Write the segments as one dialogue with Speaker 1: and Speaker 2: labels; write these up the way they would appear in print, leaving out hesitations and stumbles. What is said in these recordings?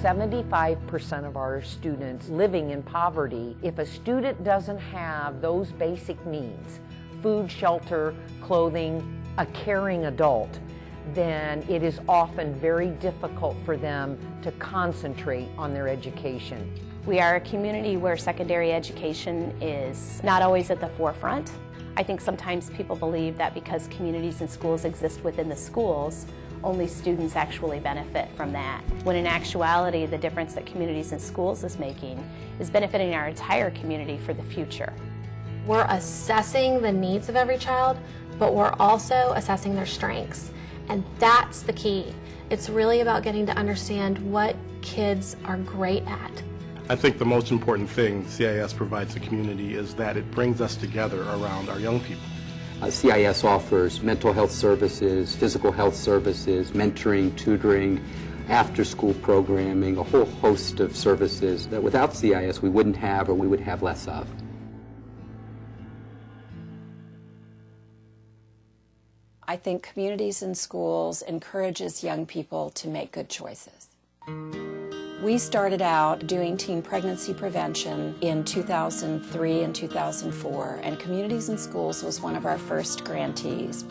Speaker 1: 75% of our students living in poverty. If a student doesn't have those basic needs, food, shelter, clothing, a caring adult, then it is often very difficult for them to concentrate on their education.
Speaker 2: We are a community where secondary education is not always at the forefront. I think sometimes people believe that because communities and schools exist within the schools, only students actually benefit from that. When in actuality, the difference that communities and schools is making is benefiting our entire community for the future.
Speaker 3: We're assessing the needs of every child, but we're also assessing their strengths. And that's the key. It's really about getting to understand what kids are great at.
Speaker 4: I think the most important thing CIS provides the community is that it brings us together around our young people.
Speaker 5: CIS offers mental health services, physical health services, mentoring, tutoring, after-school programming, a whole host of services that without CIS we wouldn't have or we would have less of.
Speaker 6: I think communities and schools encourages young people to make good choices. We started out doing teen pregnancy prevention in 2003 and 2004, and Communities and Schools was one of our first grantees.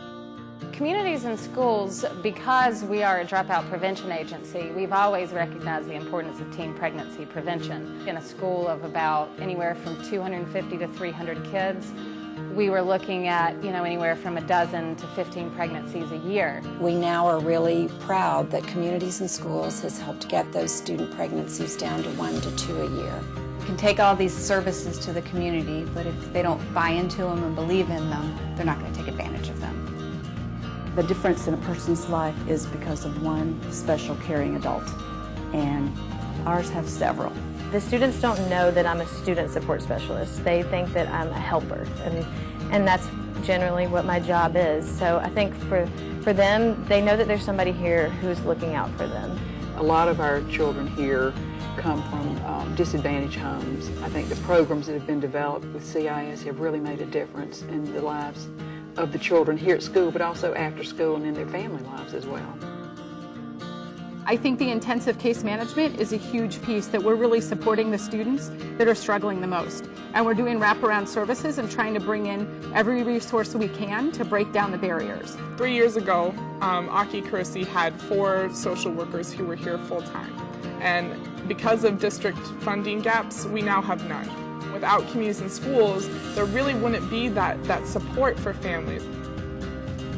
Speaker 7: Communities and Schools, because we are a dropout prevention agency, we've always recognized the importance of teen pregnancy prevention. In a school of about anywhere from 250 to 300 kids, we were looking at, anywhere from a dozen to 15 pregnancies a year.
Speaker 6: We now are really proud that Communities and Schools has helped get those student pregnancies down to 1 to 2 a year.
Speaker 8: You can take all these services to the community, but if they don't buy into them and believe in them, they're not going to take advantage of them.
Speaker 9: The difference in a person's life is because of one special caring adult, and ours have several.
Speaker 10: The students don't know that I'm a student support specialist. They think that I'm a helper, and that's generally what my job is. So I think for them, they know that there's somebody here who's looking out for them.
Speaker 11: A lot of our children here come from disadvantaged homes. I think the programs that have been developed with CIS have really made a difference in the lives of the children here at school, but also after school and in their family lives as well.
Speaker 12: I think the intensive case management is a huge piece that we're really supporting the students that are struggling the most. And we're doing wraparound services and trying to bring in every resource we can to break down the barriers.
Speaker 13: 3 years ago, Aki Kursi had 4 social workers who were here full-time. And because of district funding gaps, we now have none. Without Communities and Schools, there really wouldn't be that support for families.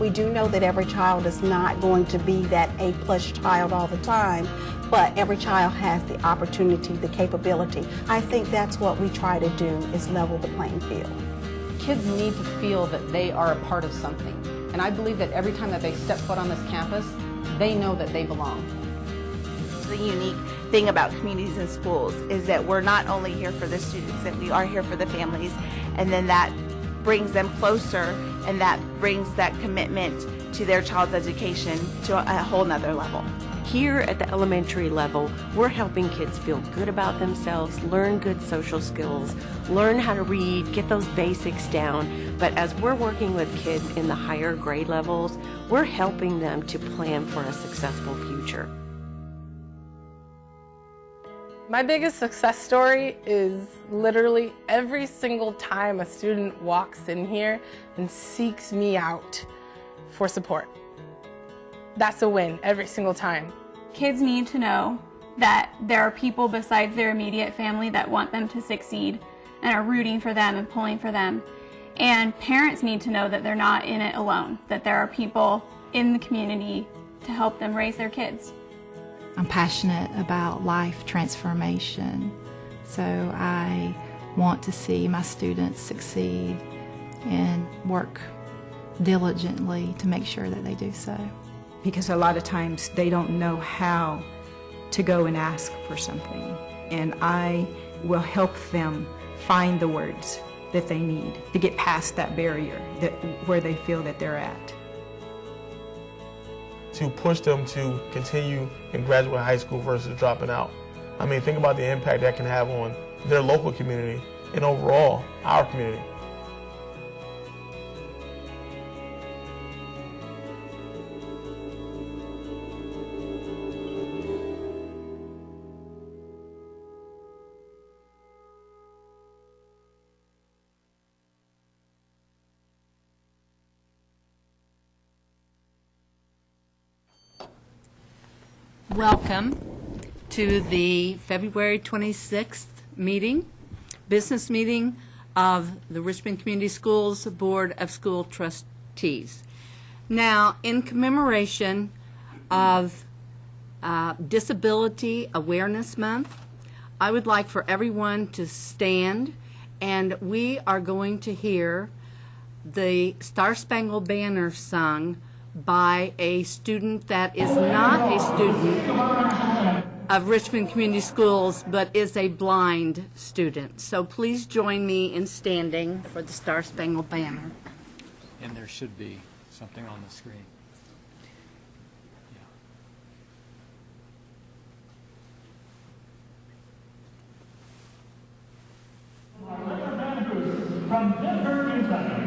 Speaker 14: We do know that every child is not going to be that A+ child all the time, but every child has the opportunity, the capability. I think that's what we try to do, is level the playing field.
Speaker 15: Kids need to feel that they are a part of something. And I believe that every time that they step foot on this campus, they know that they belong.
Speaker 16: The unique thing about Communities and Schools is that we're not only here for the students, that we are here for the families, and then that brings them closer, and that brings that commitment to their child's education to a whole nother level.
Speaker 17: Here at the elementary level, we're helping kids feel good about themselves, learn good social skills, learn how to read, get those basics down. But as we're working with kids in the higher grade levels, we're helping them to plan for a successful future.
Speaker 18: My biggest success story is literally every single time a student walks in here and seeks me out for support. That's a win every single time.
Speaker 19: Kids need to know that there are people besides their immediate family that want them to succeed and are rooting for them and pulling for them. And parents need to know that they're not in it alone, that there are people in the community to help them raise their kids.
Speaker 20: I'm passionate about life transformation, so I want to see my students succeed and work diligently to make sure that they do so.
Speaker 2: Because a lot of times they don't know how to go and ask for something, and I will help them find the words that they need to get past that barrier where they feel that they're at.
Speaker 3: To push them to continue and graduate high school versus dropping out. I mean, think about the impact that can have on their local community and overall our community.
Speaker 21: welcome to the February 26th business meeting of the Richmond Community Schools Board of School Trustees. Now, in commemoration of Disability Awareness Month, I would like for everyone to stand, and we are going to hear the Star Spangled Banner sung by a student that is not a student of Richmond Community Schools, but is a blind student. So please join me in standing for the Star Spangled Banner.
Speaker 22: And there should be something on the screen.
Speaker 23: From Denver, Kentucky.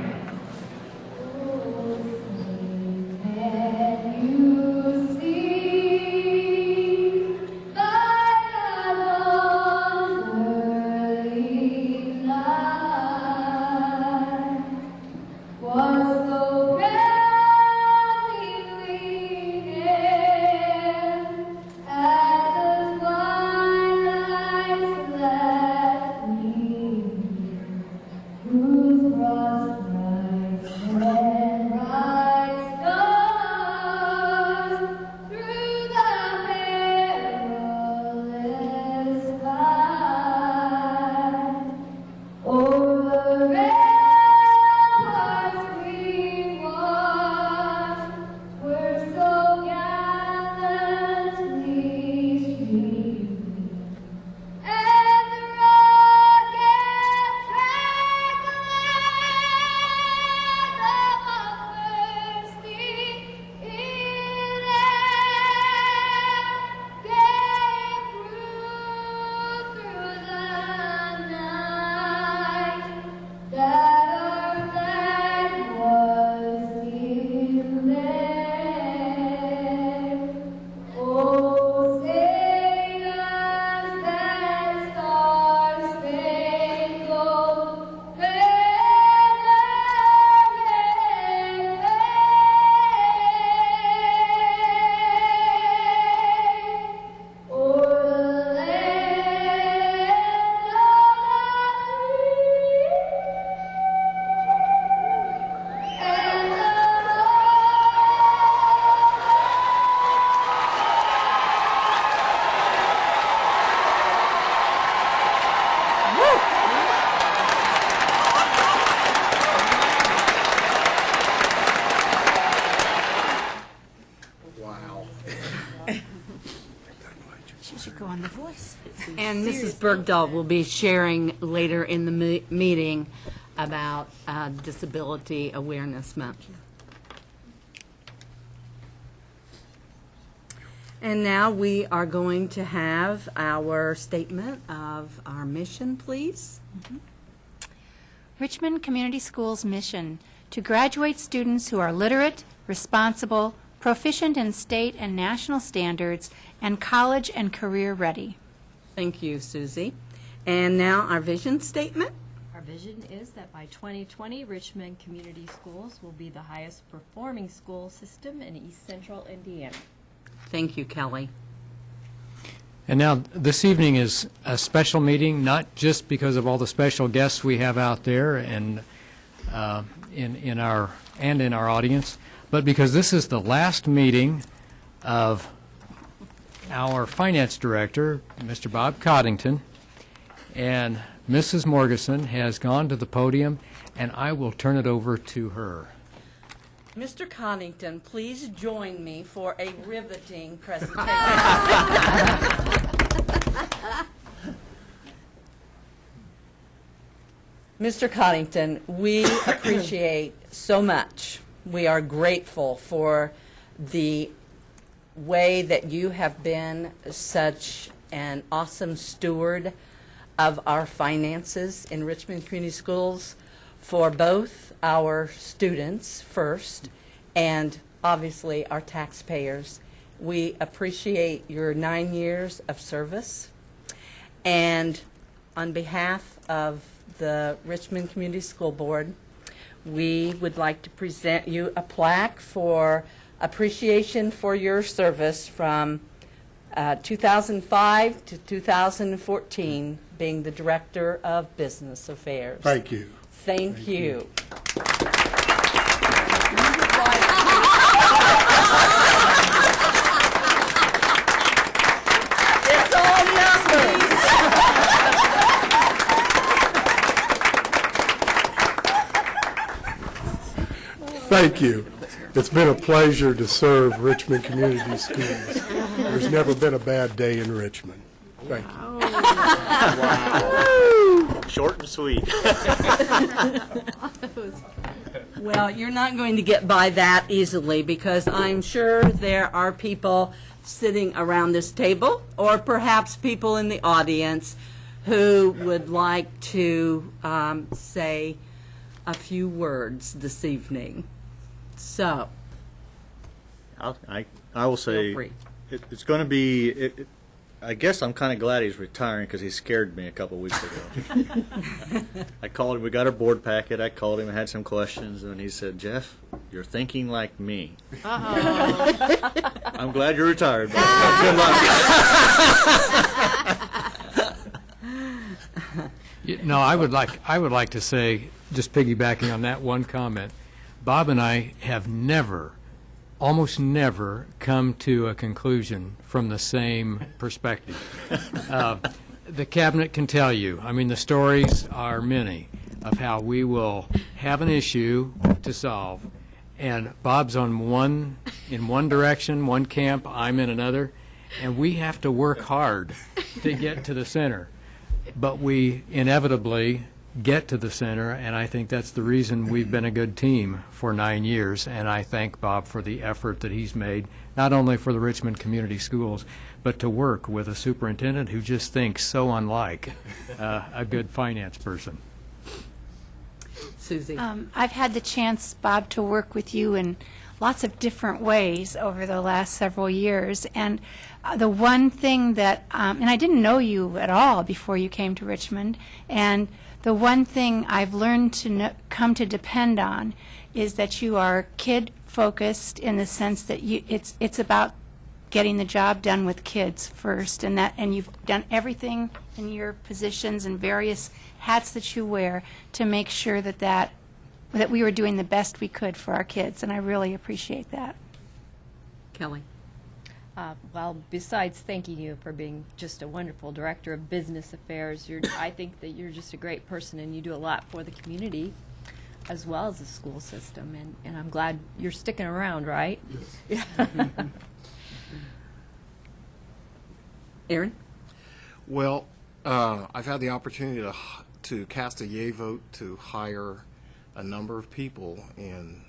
Speaker 21: And Mrs. Bergdahl will be sharing later in the meeting about Disability Awareness Month. And now we are going to have our statement of our mission, please.
Speaker 24: Richmond Community Schools' mission: to graduate students who are literate, responsible, proficient in state and national standards, and college and career ready.
Speaker 21: Thank you, Susie. And now our vision statement.
Speaker 25: Our vision is that by 2020, Richmond Community Schools will be the highest performing school system in East Central Indiana.
Speaker 21: Thank you, Kelly.
Speaker 22: And now this evening is a special meeting, not just because of all the special guests we have out there and in our audience, but because this is the last meeting of our finance director, Mr. Bob Coddington, and Mrs. Morgeson has gone to the podium, and I will turn it over to her.
Speaker 21: Mr. Coddington, please join me for a riveting presentation. Mr. Coddington, we appreciate so much. We are grateful for the way that you have been such an awesome steward of our finances in Richmond Community Schools for both our students first and obviously our taxpayers. We appreciate your 9 years of service, and on behalf of the Richmond Community School Board, we would like to present you a plaque for appreciation for your service from 2005 to 2014, being the Director of Business Affairs.
Speaker 1: Thank you.
Speaker 21: Thank you. It's all numbers.
Speaker 1: Thank you. It's been a pleasure to serve Richmond Community Schools. There's never been a bad day in Richmond. Thank you.
Speaker 4: Wow. Short and sweet.
Speaker 21: Well, you're not going to get by that easily, because I'm sure there are people sitting around this table, or perhaps people in the audience, who would like to say a few words this evening. So,
Speaker 4: I will say it's going to be. I guess I'm kind of glad he's retiring, because he scared me a couple weeks ago. I called him. We got our board packet. I called him and had some questions, and he said, "Jeff, you're thinking like me." I'm glad you're retired. Good luck.
Speaker 22: No, I would like to say, just piggybacking on that one comment, Bob and I have almost never come to a conclusion from the same perspective. The cabinet can tell you, I mean, the stories are many of how we will have an issue to solve, and Bob's in one direction, one camp, I'm in another, and we have to work hard to get to the center. But we inevitably get to the center, and I think that's the reason we've been a good team for 9 years, and I thank Bob for the effort that he's made, not only for the Richmond Community Schools, but to work with a superintendent who just thinks so unlike a good finance person.
Speaker 21: Susie.
Speaker 24: I've had the chance, Bob, to work with you in lots of different ways over the last several years, and the one thing that, and I didn't know you at all before you came to Richmond, and the one thing I've learned to come to depend on is that you are kid-focused, in the sense that it's about getting the job done with kids first, and you've done everything in your positions and various hats that you wear to make sure that we were doing the best we could for our kids, and I really appreciate that.
Speaker 21: Kelly.
Speaker 25: Well, besides thanking you for being just a wonderful Director of Business Affairs, I think that you're just a great person, and you do a lot for the community as well as the school system, and I'm glad you're sticking around, right? Yes.
Speaker 21: Aaron?
Speaker 5: Well, I've had the opportunity to cast a yay vote to hire a number of people in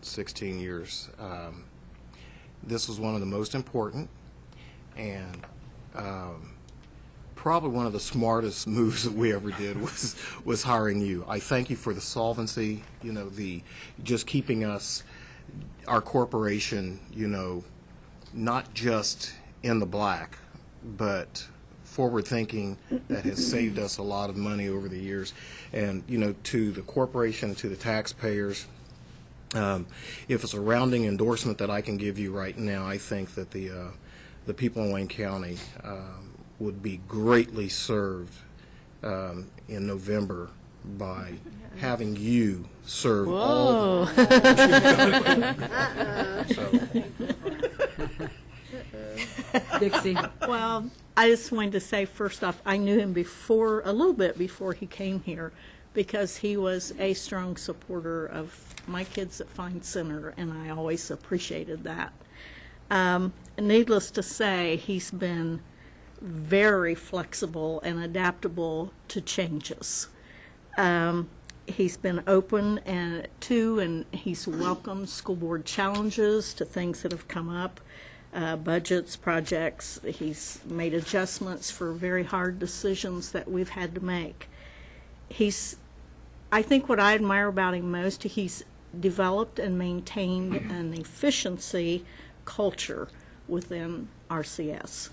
Speaker 5: 16 years. This was one of the most important, and probably one of the smartest moves that we ever did was hiring you. I thank you for the solvency, the just keeping our corporation, not just in the black, but forward thinking, that has saved us a lot of money over the years. And, to the corporation, to the taxpayers, if it's a rounding endorsement that I can give you right now, I think that the people in Wayne County would be greatly served in November by having you serve all
Speaker 21: Dixie.
Speaker 6: Well, I just wanted to say, first off, I knew him a little bit before he came here, because he was a strong supporter of my kids at Fine Center, and I always appreciated that. Needless to say, he's been very flexible and adaptable to changes. He's been open and he's welcomed school board challenges to things that have come up, budgets, projects. He's made adjustments for very hard decisions that we've had to make. I think what I admire about him most, he's developed and maintained an efficiency culture within RCS.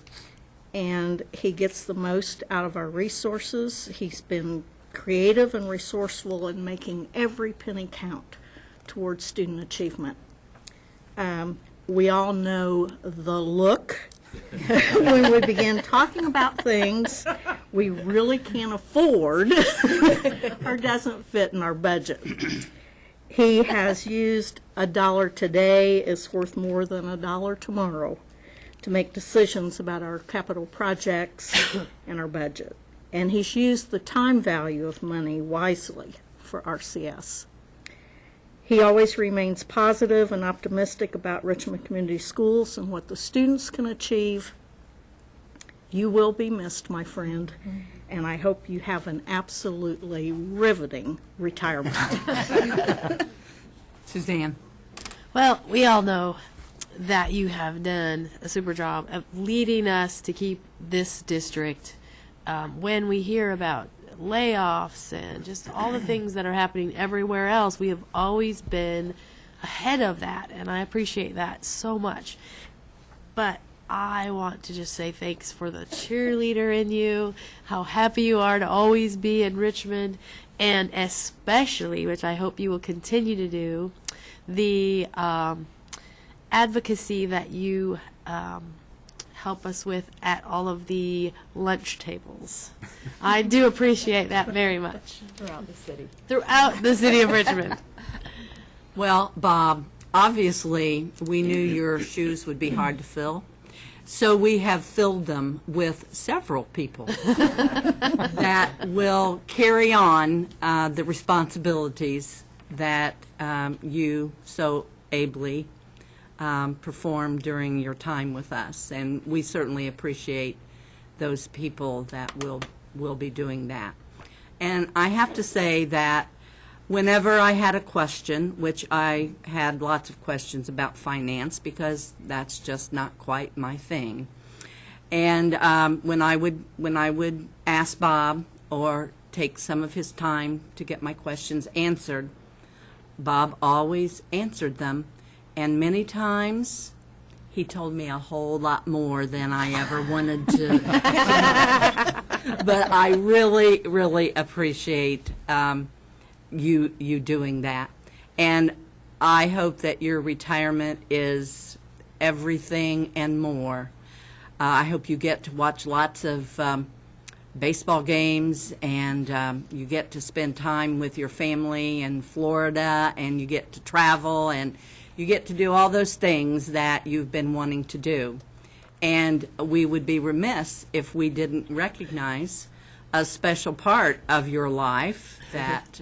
Speaker 6: And he gets the most out of our resources. He's been creative and resourceful in making every penny count towards student achievement. We all know the look when we begin talking about things we really can't afford or doesn't fit in our budget. He has used $1 today is worth more than $1 tomorrow to make decisions about our capital projects and our budget. And he's used the time value of money wisely for RCS. He always remains positive and optimistic about Richmond Community Schools and what the students can achieve. You will be missed, my friend, and I hope you have an absolutely riveting retirement.
Speaker 7: Suzanne.
Speaker 8: Well, we all know that you have done a super job of leading us to keep this district. When we hear about layoffs and just all the things that are happening everywhere else, we have always been ahead of that, and I appreciate that so much. But I want to just say thanks for the cheerleader in you, how happy you are to always be in Richmond, and especially, which I hope you will continue to do, the advocacy that you help us with at all of the lunch tables. I do appreciate that very much.
Speaker 21: Throughout the city.
Speaker 8: Throughout the city of Richmond.
Speaker 7: Well, Bob, obviously we knew your shoes would be hard to fill, so we have filled them with several people that will carry on the responsibilities that you so ably performed during your time with us, and we certainly appreciate those people that will be doing that. And I have to say that whenever I had a question, which I had lots of questions about finance because that's just not quite my thing, and when I would ask Bob or take some of his time to get my questions answered, Bob always answered them. And many times, he told me a whole lot more than I ever wanted to. But I really, really appreciate you doing that. And I hope that your retirement is everything and more. I hope you get to watch lots of baseball games, and you get to spend time with your family in Florida, and you get to travel, and you get to do all those things that you've been wanting to do. And we would be remiss if we didn't recognize a special part of your life that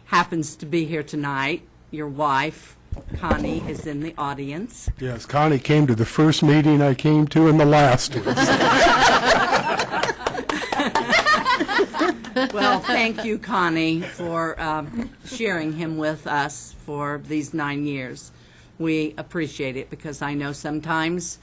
Speaker 7: happens to be here tonight. Your wife, Connie, is in the audience.
Speaker 1: Yes, Connie came to the first meeting I came to and the last one.
Speaker 7: Well, thank you, Connie, for sharing him with us for these 9 years. We appreciate it because I know sometimes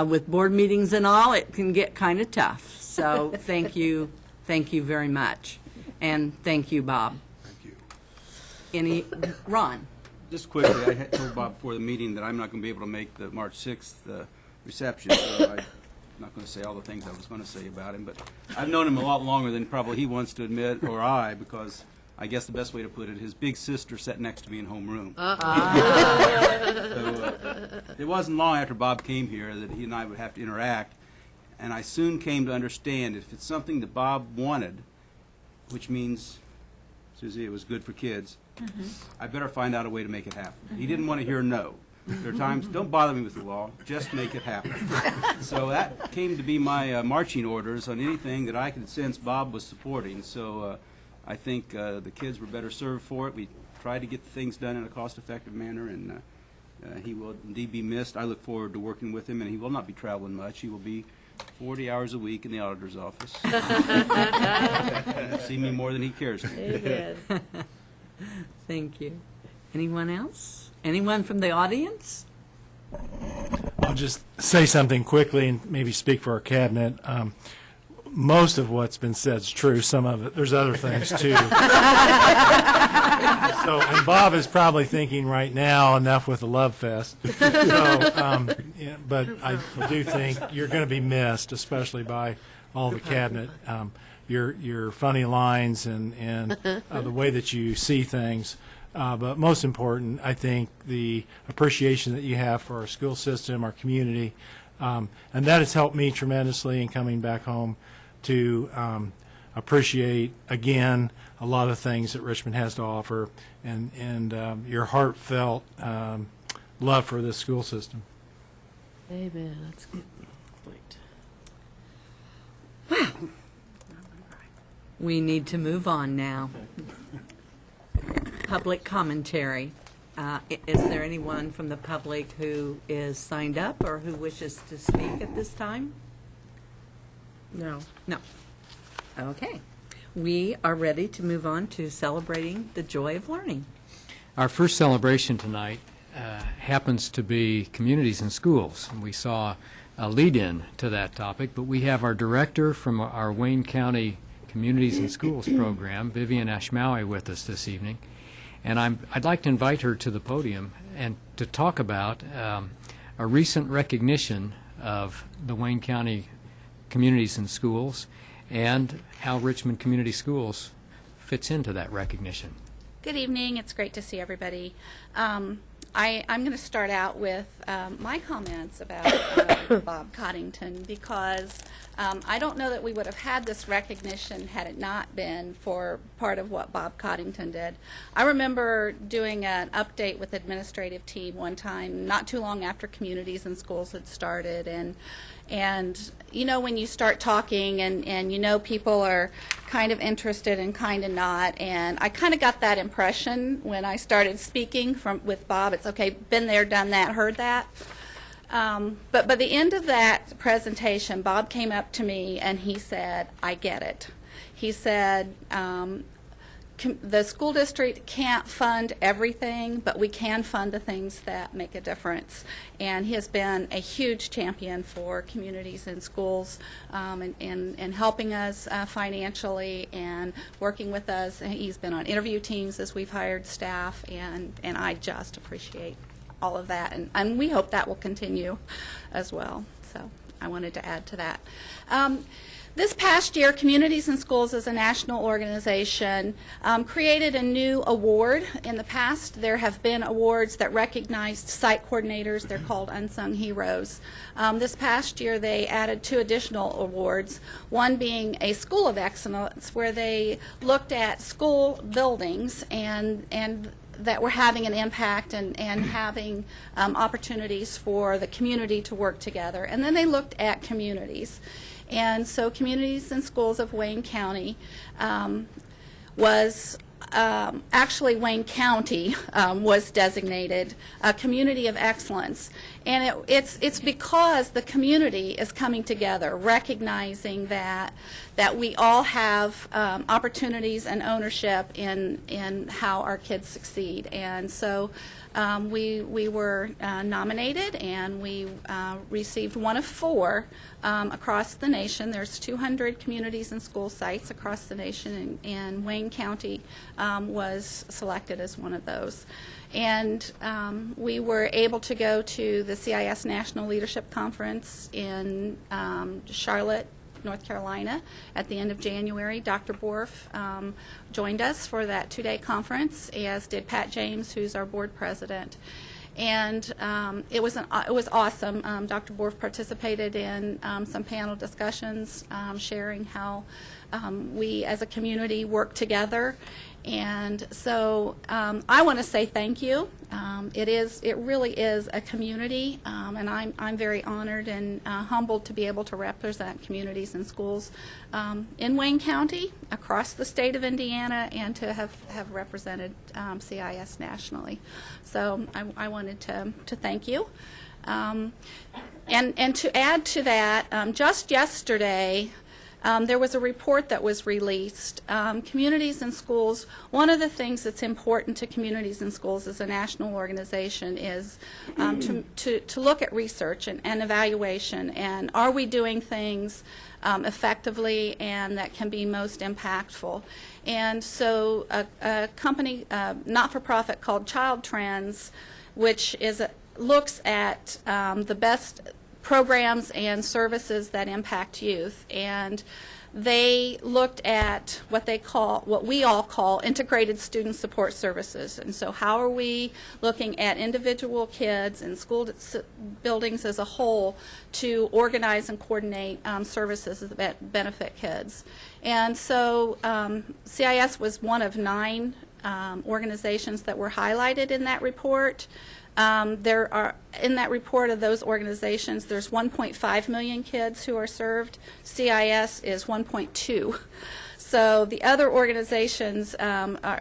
Speaker 7: with board meetings and all, it can get kind of tough. So thank you very much. And thank you, Bob.
Speaker 9: Thank you.
Speaker 7: Ron?
Speaker 9: Just quickly, I had told Bob before the meeting that I'm not going to be able to make the March 6th reception, so I'm not going to say all the things I was going to say about him, but I've known him a lot longer than probably he wants to admit, or I, because I guess the best way to put it, his big sister sat next to me in homeroom. So, it wasn't long after Bob came here that he and I would have to interact, and I soon came to understand if it's something that Bob wanted, which means, Susie, it was good for kids, I better find out a way to make it happen. He didn't want to hear no. There are times, don't bother me with the law, just make it happen. So that came to be my marching orders on anything that I could sense Bob was supporting. So I think the kids were better served for it. We tried to get the things done in a cost-effective manner, and he will indeed be missed. I look forward to working with him, and he will not be traveling much. He will be 40 hours a week in the auditor's office. See me more than he cares to.
Speaker 7: Amen. Thank you. Anyone else? Anyone from the audience?
Speaker 22: I'll just say something quickly and maybe speak for our cabinet. Most of what's been said is true. Some of it, there's other things too. So, and Bob is probably thinking right now, enough with the love fest. So, yeah, but I do think you're going to be missed, especially by all the cabinet. Your funny lines and the way that you see things. But most important, I think the appreciation that you have for our school system, our community,
Speaker 10: And that has helped me tremendously in coming back home to appreciate, again, a lot of things that Richmond has to offer, and your heartfelt love for this school system.
Speaker 8: Amen. That's good.
Speaker 21: We need to move on now. Public commentary. Is there anyone from the public who is signed up or who wishes to speak at this time?
Speaker 8: No.
Speaker 21: No. Okay. We are ready to move on to celebrating the joy of learning.
Speaker 22: Our first celebration tonight happens to be communities and schools. And we saw a lead-in to that topic, but we have our director from our Wayne County Communities and Schools program, Vivian Ashmawi, with us this evening. And I'd like to invite her to the podium and to talk about a recent recognition of the Wayne County Communities and Schools and how Richmond Community Schools fits into that recognition.
Speaker 11: Good evening. It's great to see everybody. I'm going to start out with my comments about Bob Coddington, because I don't know that we would have had this recognition had it not been for part of what Bob Coddington did. I remember doing an update with the administrative team one time, not too long after Communities and Schools had started, and you know, when you start talking and you know people are kind of interested and kind of not, and I kind of got that impression when I started speaking with Bob. It's okay, been there, done that, heard that. But by the end of that presentation, Bob came up to me and he said, I get it. He said, the school district can't fund everything, but we can fund the things that make a difference. And he has been a huge champion for communities and schools, and helping us financially and working with us. He's been on interview teams as we've hired staff, and I just appreciate all of that. And we hope that will continue as well. So I wanted to add to that. This past year, Communities and Schools as a national organization created a new award. In the past, there have been awards that recognized site coordinators. They're called Unsung Heroes. This past year, they added 2 additional awards, one being a School of Excellence, where they looked at school buildings and that were having an impact and having opportunities for the community to work together. And then they looked at communities. And so Communities and Schools of Wayne County was actually Wayne County was designated a community of excellence. And it's because the community is coming together, recognizing that we all have opportunities and ownership in how our kids succeed. And so we were nominated, and we received one of 4 across the nation. There's 200 communities and school sites across the nation, and Wayne County was selected as one of those. And we were able to go to the CIS National Leadership Conference in Charlotte, North Carolina at the end of January. Dr. Borf joined us for that 2-day conference, as did Pat James, who's our board president. And it was awesome. Dr. Borf participated in some panel discussions, sharing how we as a community work together. And so I want to say thank you. It really is a community, and I'm very honored and humbled to be able to represent communities and schools in Wayne County, across the state of Indiana, and to have represented CIS nationally. So I wanted to thank you. And to add to that, just yesterday, there was a report that was released. Communities and Schools, one of the things that's important to Communities and Schools as a national organization is to look at research and evaluation, and are we doing things effectively and that can be most impactful. And so a company, not-for-profit called Child Trends, which looks at the best programs and services that impact youth. And they looked at what we all call integrated student support services. And so how are we looking at individual kids and school buildings as a whole to organize and coordinate services that benefit kids. And so CIS was one of 9 organizations that were highlighted in that report. There are, in that report of those organizations, there's 1.5 million kids who are served. CIS is 1.2. So the other organizations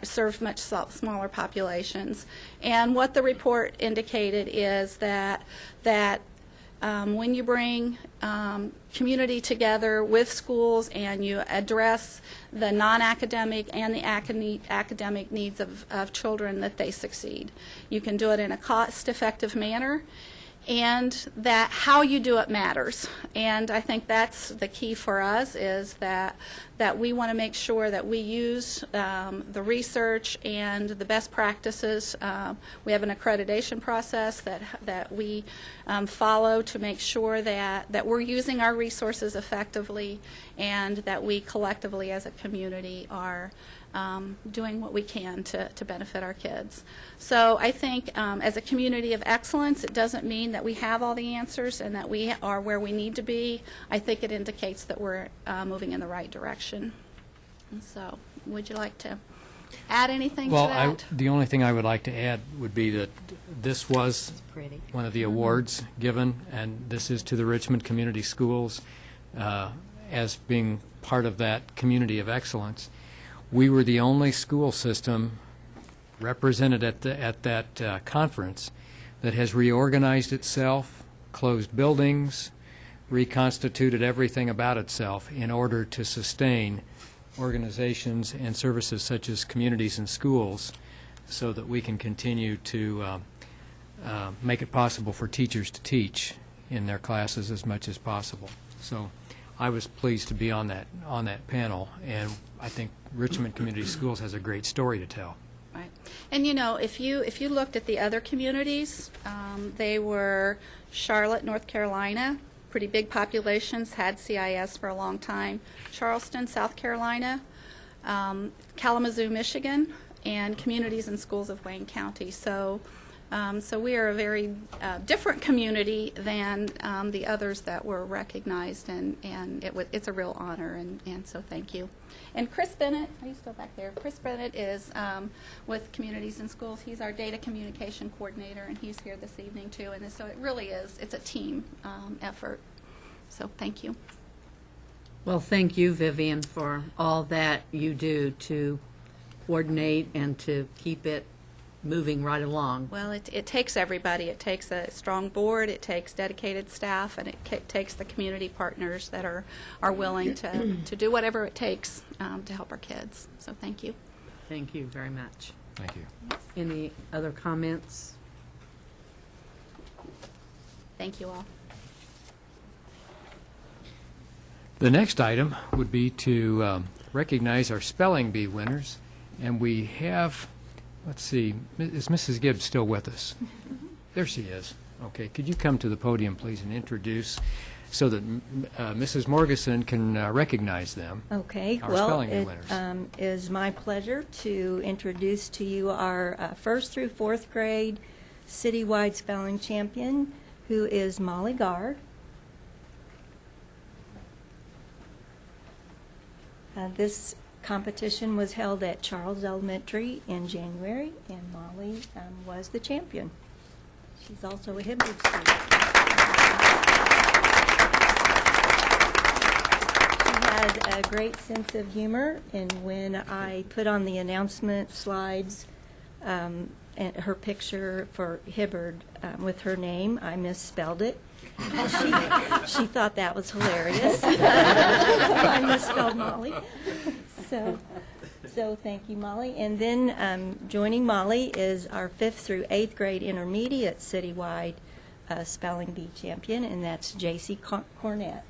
Speaker 11: serve much smaller populations. And what the report indicated is that when you bring community together with schools and you address the non-academic and the academic needs of children, that they succeed. You can do it in a cost-effective manner, and that how you do it matters. And I think that's the key for us, is that we want to make sure that we use the research and the best practices. We have an accreditation process that we follow to make sure that we're using our resources effectively, and that we collectively as a community are doing what we can to benefit our kids. So I think as a community of excellence, it doesn't mean that we have all the answers and that we are where we need to be. I think it indicates that we're moving in the right direction. And so would you like to add anything to that?
Speaker 22: The only thing I would like to add would be that this was one of the awards given, and this is to the Richmond Community Schools as being part of that community of excellence. We were the only school system represented at that conference that has reorganized itself, closed buildings, reconstituted everything about itself in order to sustain organizations and services such as communities and schools, so that we can continue to make it possible for teachers to teach in their classes as much as possible. So I was pleased to be on that panel, and I think Richmond Community Schools has a great story to tell.
Speaker 11: Right. And you know, if you looked at the other communities, they were Charlotte, North Carolina, pretty big populations, had CIS for a long time. Charleston, South Carolina, Kalamazoo, Michigan, and Communities and Schools of Wayne County. So we are a very different community than the others that were recognized, and it's a real honor, and so thank you. And Chris Bennett, are you still back there? Chris Bennett is with Communities and Schools. He's our data communication coordinator, and he's here this evening too. And so it really is, it's a team effort. So thank you.
Speaker 7: Well, thank you, Vivian, for all that you do to coordinate and to keep it moving right along.
Speaker 11: Well, it takes everybody. It takes a strong board, it takes dedicated staff, and it takes the community partners that are willing to do whatever it takes to help our kids. So thank you.
Speaker 7: Thank you very much.
Speaker 22: Thank you.
Speaker 7: Any other comments?
Speaker 11: Thank you all.
Speaker 22: The next item would be to recognize our spelling bee winners, and we have, let's see, is Mrs. Gibbs still with us? There she is. Okay, could you come to the podium, please, and introduce so that Mrs. Morgeson can recognize them?
Speaker 12: Okay,
Speaker 22: our
Speaker 12: well,
Speaker 22: spelling bee
Speaker 12: it
Speaker 22: winners.
Speaker 12: is my pleasure to introduce to you our first through fourth grade citywide spelling champion, who is Molly Gard. This competition was held at Charles Elementary in January, and Molly was the champion. She's also a Hibbard student. She had a great sense of humor, and when I put on the announcement slides and her picture for Hibbard with her name, I misspelled it. She thought that was hilarious. I misspelled Molly. So thank you, Molly. And then joining Molly is our 5th through 8th grade intermediate citywide spelling bee champion, and that's J.C. Cornett.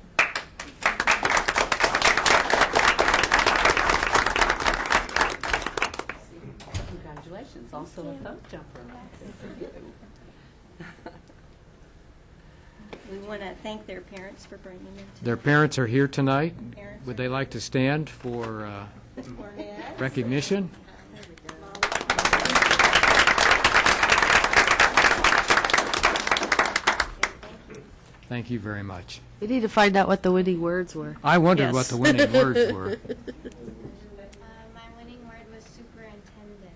Speaker 7: Congratulations. Also a thumb jumper.
Speaker 12: We want to thank their parents for bringing them to
Speaker 22: Their parents are here tonight.
Speaker 12: Parents
Speaker 22: Would they like to stand for
Speaker 12: Cornette.
Speaker 22: recognition? Thank you very much.
Speaker 8: We need to find out what the winning words were.
Speaker 22: I wondered what the winning words were.
Speaker 13: My winning word was superintendent.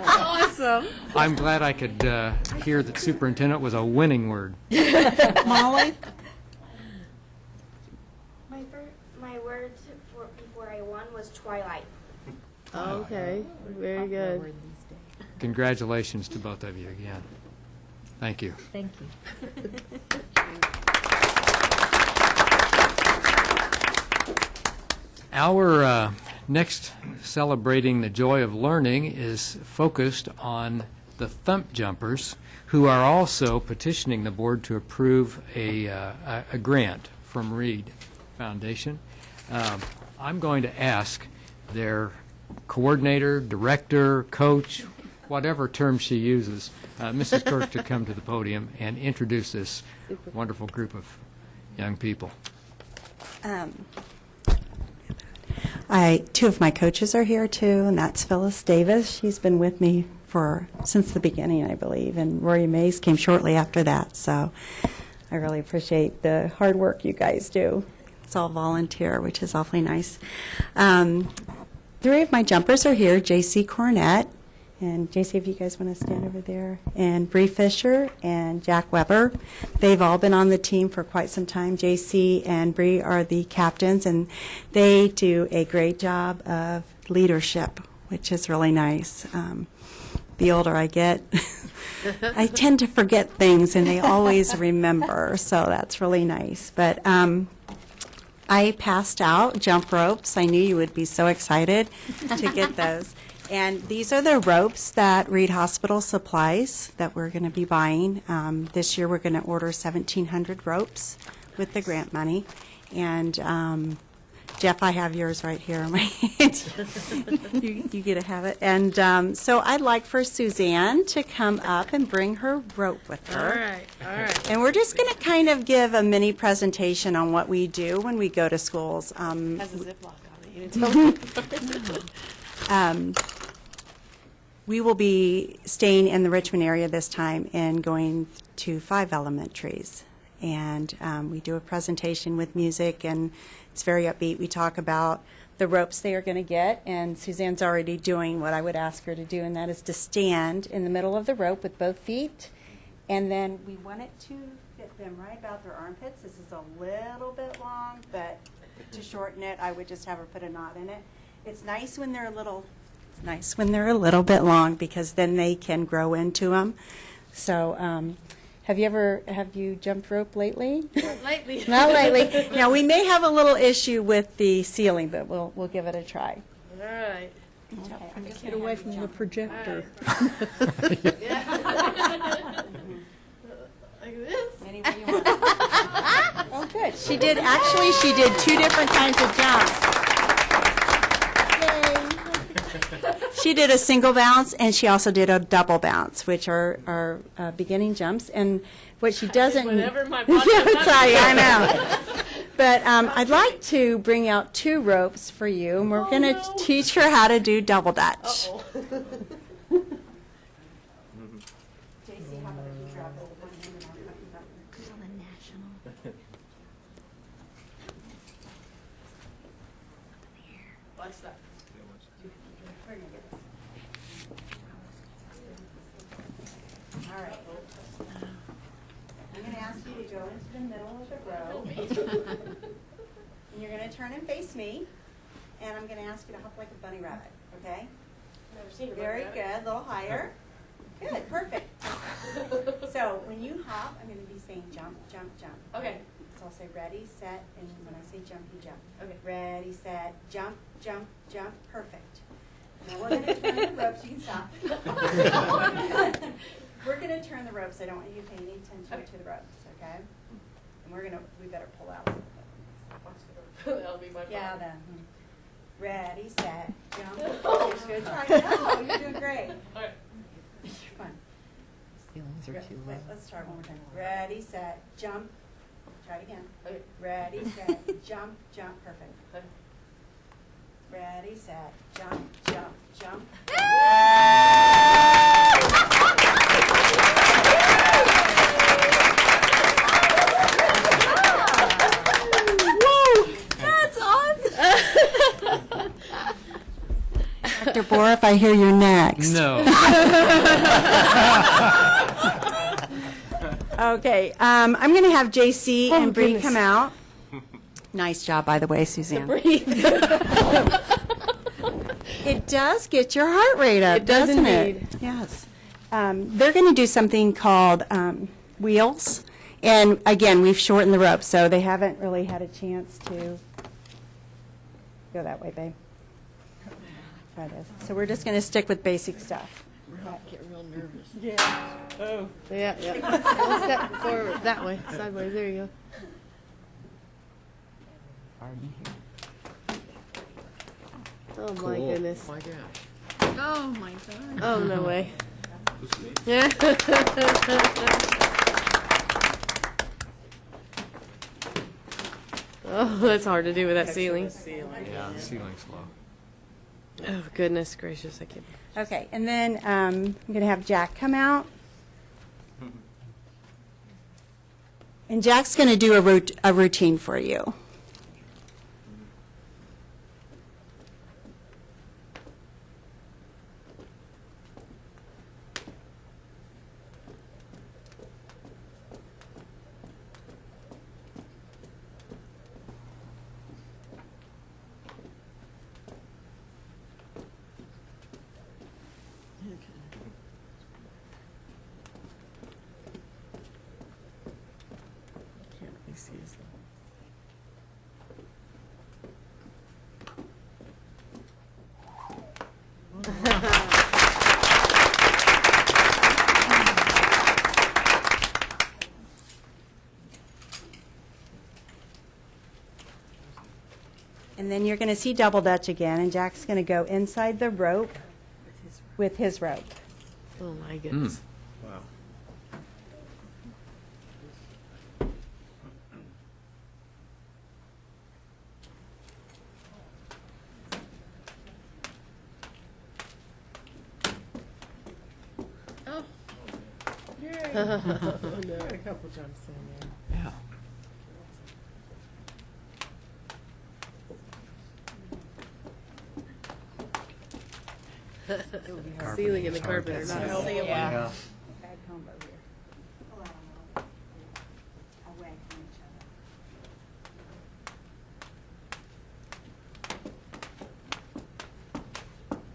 Speaker 8: Awesome.
Speaker 22: I'm glad I could hear that superintendent was a winning word.
Speaker 6: Molly?
Speaker 13: My word before I won was twilight.
Speaker 8: Okay, very good.
Speaker 22: Congratulations to both of you again. Thank you.
Speaker 25: Thank you.
Speaker 22: Our next Celebrating the Joy of Learning is focused on the Thump Jumpers, who are also petitioning the board to approve a grant from Reed Foundation. I'm going to ask their coordinator, director, coach, whatever term she uses, Mrs. Kirk, to come to the podium and introduce this wonderful group of young people.
Speaker 14: Two of my coaches are here too, and that's Phyllis Davis. She's been with me since the beginning, I believe, and Rory Mays came shortly after that. So I really appreciate the hard work you guys do. It's all volunteer, which is awfully nice. 3 of my jumpers are here: J.C. Cornett, and J.C., if you guys want to stand over there, and Bree Fisher and Jack Weber. They've all been on the team for quite some time. J.C. and Bree are the captains, and they do a great job of leadership, which is really nice. The older I get, I tend to forget things, and they always remember, so that's really nice. But I passed out jump ropes. I knew you would be so excited to get those. And these are the ropes that Reed Hospital supplies that we're going to be buying. This year we're going to order 1,700 ropes with the grant money. And Jeff, I have yours right here on my hand. you get to have it. And so I'd like for Suzanne to come up and bring her rope with her.
Speaker 8: All right.
Speaker 14: And we're just going to kind of give a mini presentation on what we do when we go to schools.
Speaker 8: Has a Ziploc on it.
Speaker 14: We will be staying in the Richmond area this time and going to 5 elementaries. And we do a presentation with music, and it's very upbeat. We talk about the ropes they are going to get, and Suzanne's already doing what I would ask her to do, and that is to stand in the middle of the rope with both feet. And then we want it to fit them right about their armpits. This is a little bit long, but to shorten it, I would just have her put a knot in it. It's nice when they're a little bit long, because then they can grow into them. So have you jumped rope lately?
Speaker 8: Not lately.
Speaker 14: Not lately. Now, we may have a little issue with the ceiling, but we'll give it a try.
Speaker 8: All right.
Speaker 14: Okay,
Speaker 6: Get away from the projector.
Speaker 8: Like this.
Speaker 14: Any way you want. Oh, good. She did 2 different kinds of jumps. She did a single bounce, and she also did a double bounce, which are beginning jumps. And what she doesn't...
Speaker 8: Whatever my body
Speaker 14: sorry, I know. But I'd like to bring out 2 ropes for you, and we're going to teach her how to do double dutch.
Speaker 8: Watch that.
Speaker 14: All right. I'm going to ask you to go into the middle of the row. And you're going to turn and face me. And I'm going to ask you to hop like a bunny rabbit, okay?
Speaker 8: Never seen a
Speaker 14: Very
Speaker 8: bunny
Speaker 14: good.
Speaker 8: rabbit.
Speaker 14: A little higher. Good. Perfect. So when you hop, I'm going to be saying jump, jump, jump.
Speaker 8: Okay.
Speaker 14: So I'll say ready, set, and when I say jump, you jump.
Speaker 8: Okay.
Speaker 14: Ready, set, jump, jump, jump. Perfect. Now we're going to turn the ropes. You can stop. We're going to turn the ropes. I don't want you to pay any attention to the ropes, okay? And we better pull out.
Speaker 8: That'll be my fault.
Speaker 14: Yeah, then. Ready, set, jump. Good try. No, you're doing great.
Speaker 8: All right.
Speaker 14: Fun.
Speaker 25: Ceilings are too low.
Speaker 14: Let's start one more time. Ready, set, jump. Try it again. Ready, set, jump, jump. Perfect. Ready, set, jump, jump, jump.
Speaker 8: That's awesome.
Speaker 14: Dr. Bohr, if I hear you're next.
Speaker 22: No.
Speaker 14: Okay, I'm going to have JC
Speaker 8: Oh,
Speaker 14: and Bree
Speaker 8: goodness.
Speaker 14: come out. Nice job, by the way, Suzanne. It does get your heart rate up,
Speaker 8: It does
Speaker 14: doesn't
Speaker 8: indeed.
Speaker 14: it? Yes. They're going to do something called wheels. And again, we've shortened the rope, so they haven't really had a chance to go that way, babe. Try this. So we're just going to stick with basic stuff.
Speaker 8: Get real nervous.
Speaker 14: Yeah. Oh.
Speaker 8: Yeah, yeah. One step forward, that way, sideways, there you go. Oh, my goodness.
Speaker 25: Oh, my gosh.
Speaker 8: Oh, my God. Oh, no way. Yeah. Oh, that's hard to do with that ceiling.
Speaker 22: Yeah, the ceiling's low.
Speaker 8: Oh, goodness gracious, I can't.
Speaker 14: Okay, and then I'm going to have Jack come out. And Jack's going to do a routine for you.
Speaker 8: Can't really see his
Speaker 14: And then you're going to see double dutch again, and Jack's going to go inside the rope with his rope.
Speaker 8: Oh, my goodness.
Speaker 4: Wow.
Speaker 8: Oh. Yay. Oh, no. A couple jumps in there.
Speaker 22: Yeah.
Speaker 8: Ceiling and the carpet are not helping him.
Speaker 4: Yeah.
Speaker 14: Bad combo here. Pull out a little. Away from each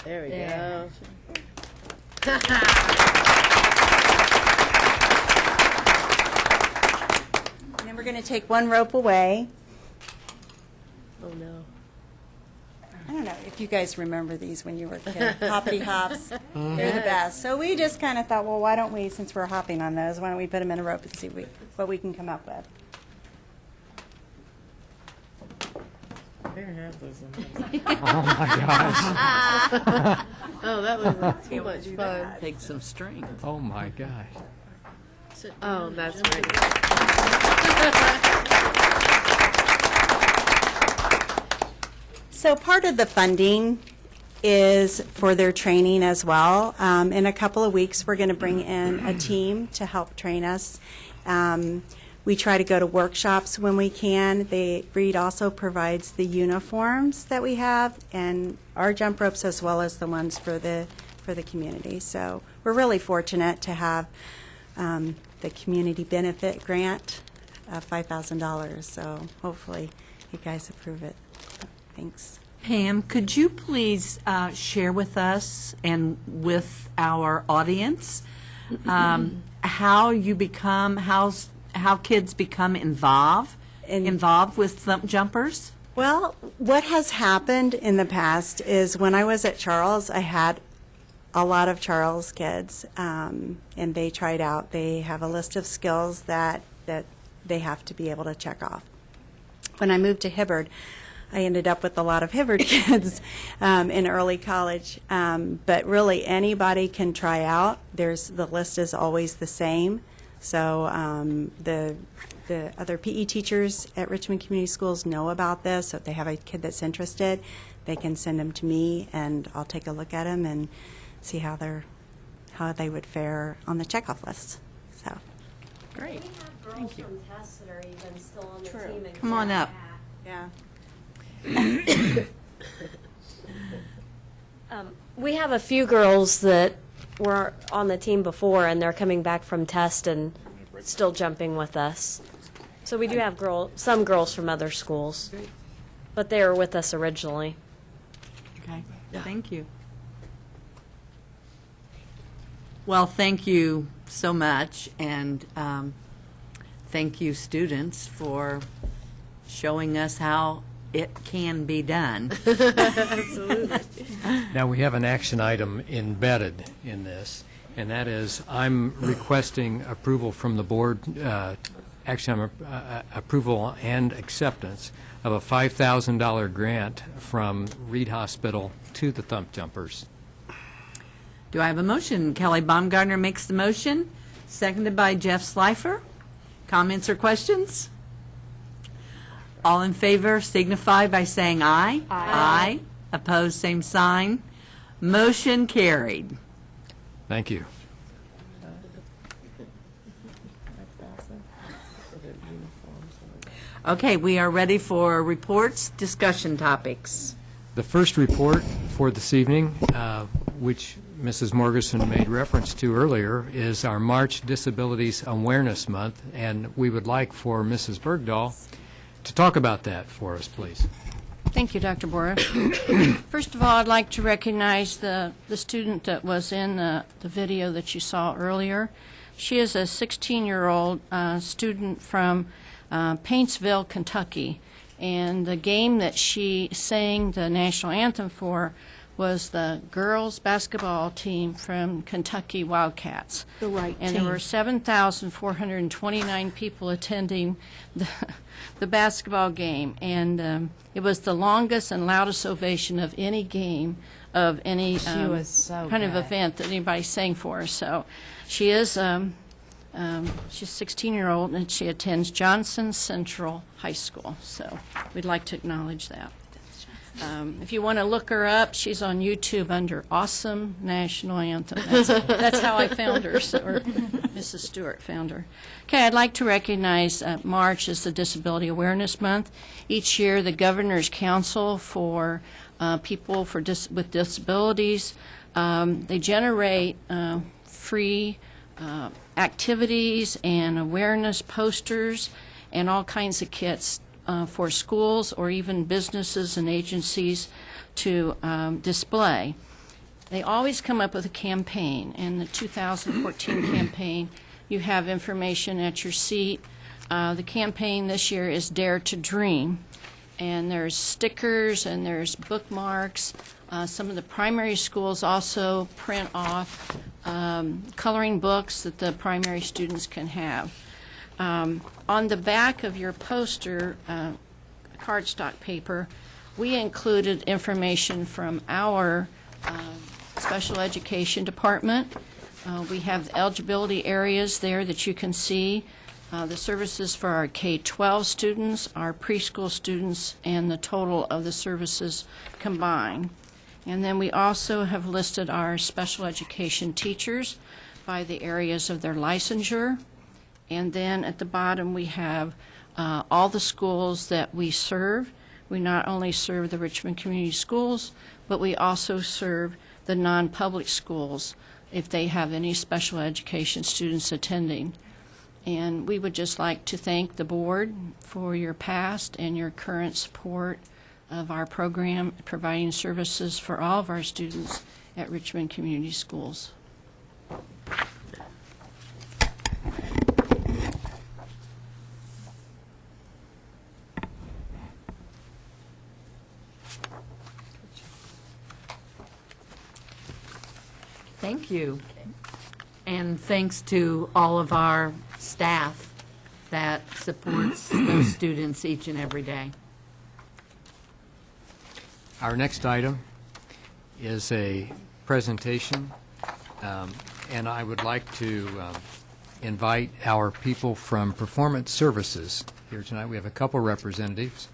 Speaker 14: other.
Speaker 8: There we
Speaker 25: Yeah.
Speaker 14: And then we're going to take one rope away.
Speaker 8: Oh, no.
Speaker 14: I don't know if you guys remember these when you were a kid. Hoppity hops, they're the best. So we just kind of thought, well, why don't we, since we're hopping on those, why don't we put them in a rope and see what we can come up with.
Speaker 8: There have those in
Speaker 22: Oh, my gosh.
Speaker 8: Oh, that was like too much fun.
Speaker 7: Take some strength.
Speaker 22: Oh, my gosh.
Speaker 8: Oh, that's great.
Speaker 14: So part of the funding is for their training as well. In a couple of weeks, we're going to bring in a team to help train us. We try to go to workshops when we can. Reed also provides the uniforms that we have and our jump ropes as well as the ones for the community. So we're really fortunate to have the community benefit grant of $5,000. So hopefully you guys approve it. Thanks.
Speaker 7: Pam, could you please share with us and with our audience how kids become involved with thump jumpers?
Speaker 14: Well, what has happened in the past is when I was at Charles, I had a lot of Charles kids, and they tried out. They have a list of skills that they have to be able to check off. When I moved to Hibbard, I ended up with a lot of Hibbard kids in early college. But really, anybody can try out. The list is always the same. So the other PE teachers at Richmond Community Schools know about this. So if they have a kid that's interested, they can send them to me, and I'll take a look at them and see how they would fare on the checkoff list. So
Speaker 7: Great.
Speaker 15: We have girls from tests that are even still on the team. And
Speaker 7: Come on up.
Speaker 14: Yeah.
Speaker 15: We have a few girls that were on the team before, and they're coming back from test and still jumping with us. So we do have some girls from other schools, but they were with us originally.
Speaker 7: Okay, thank you. Well, thank you so much, and thank you, students, for showing us how it can be done.
Speaker 15: Absolutely.
Speaker 22: Now, we have an action item embedded in this, and that is I'm requesting approval from the board, approval and acceptance of a $5,000 grant from Reed Hospital to the Thump Jumpers.
Speaker 7: Do I have a motion? Kelly Baumgartner makes the motion, seconded by Jeff Slifer. Comments or questions? All in favor signify by saying aye. Aye. Opposed, same sign. Motion carried.
Speaker 22: Thank you.
Speaker 7: Okay, we are ready for reports, discussion topics.
Speaker 22: The first report for this evening, which Mrs. Morgeson made reference to earlier, is our March Disabilities Awareness Month, and we would like for Mrs. Bergdahl to talk about that for us, please.
Speaker 16: Thank you, Dr. Bora. First of all, I'd like to recognize the student that was in the video that you saw earlier. She is a 16-year-old student from Paintsville, Kentucky, and the game that she sang the national anthem for was the girls basketball team from Kentucky Wildcats.
Speaker 6: The right
Speaker 16: and
Speaker 6: team.
Speaker 16: There were 7,429 people attending the basketball game, and it was the longest and loudest ovation of any game of any
Speaker 8: was so
Speaker 16: kind of
Speaker 8: good.
Speaker 16: event that anybody sang for. So she is she's a 16-year-old, and she attends Johnson Central High School. So we'd like to acknowledge that. If you want to look her up, she's on YouTube under Awesome National Anthem. That's how I found her, or Mrs. Stewart found her. Okay, I'd like to recognize March as the Disability Awareness Month. Each year, the Governor's Council for people with disabilities, they generate free activities and awareness posters and all kinds of kits for schools or even businesses and agencies to display. They always come up with a campaign. In the 2014 campaign, you have information at your seat. The campaign this year is Dare to Dream, and there's stickers and there's bookmarks. Some of the primary schools also print off coloring books that the primary students can have. On the back of your poster, cardstock paper, we included information from our special education department. We have eligibility areas there that you can see, the services for our K-12 students, our preschool students, and the total of the services combined. And then we also have listed our special education teachers by the areas of their licensure. And then at the bottom, we have all the schools that we serve. We not only serve the Richmond Community Schools, but we also serve the non-public schools if they have any special education students attending. And we would just like to thank the board for your past and your current support of our program, providing services for all of our students at Richmond Community Schools.
Speaker 7: Thank you. And thanks to all of our staff that supports those students each and every day.
Speaker 22: Our next item is a presentation, and I would like to invite our people from Performance Services here tonight. We have a couple representatives,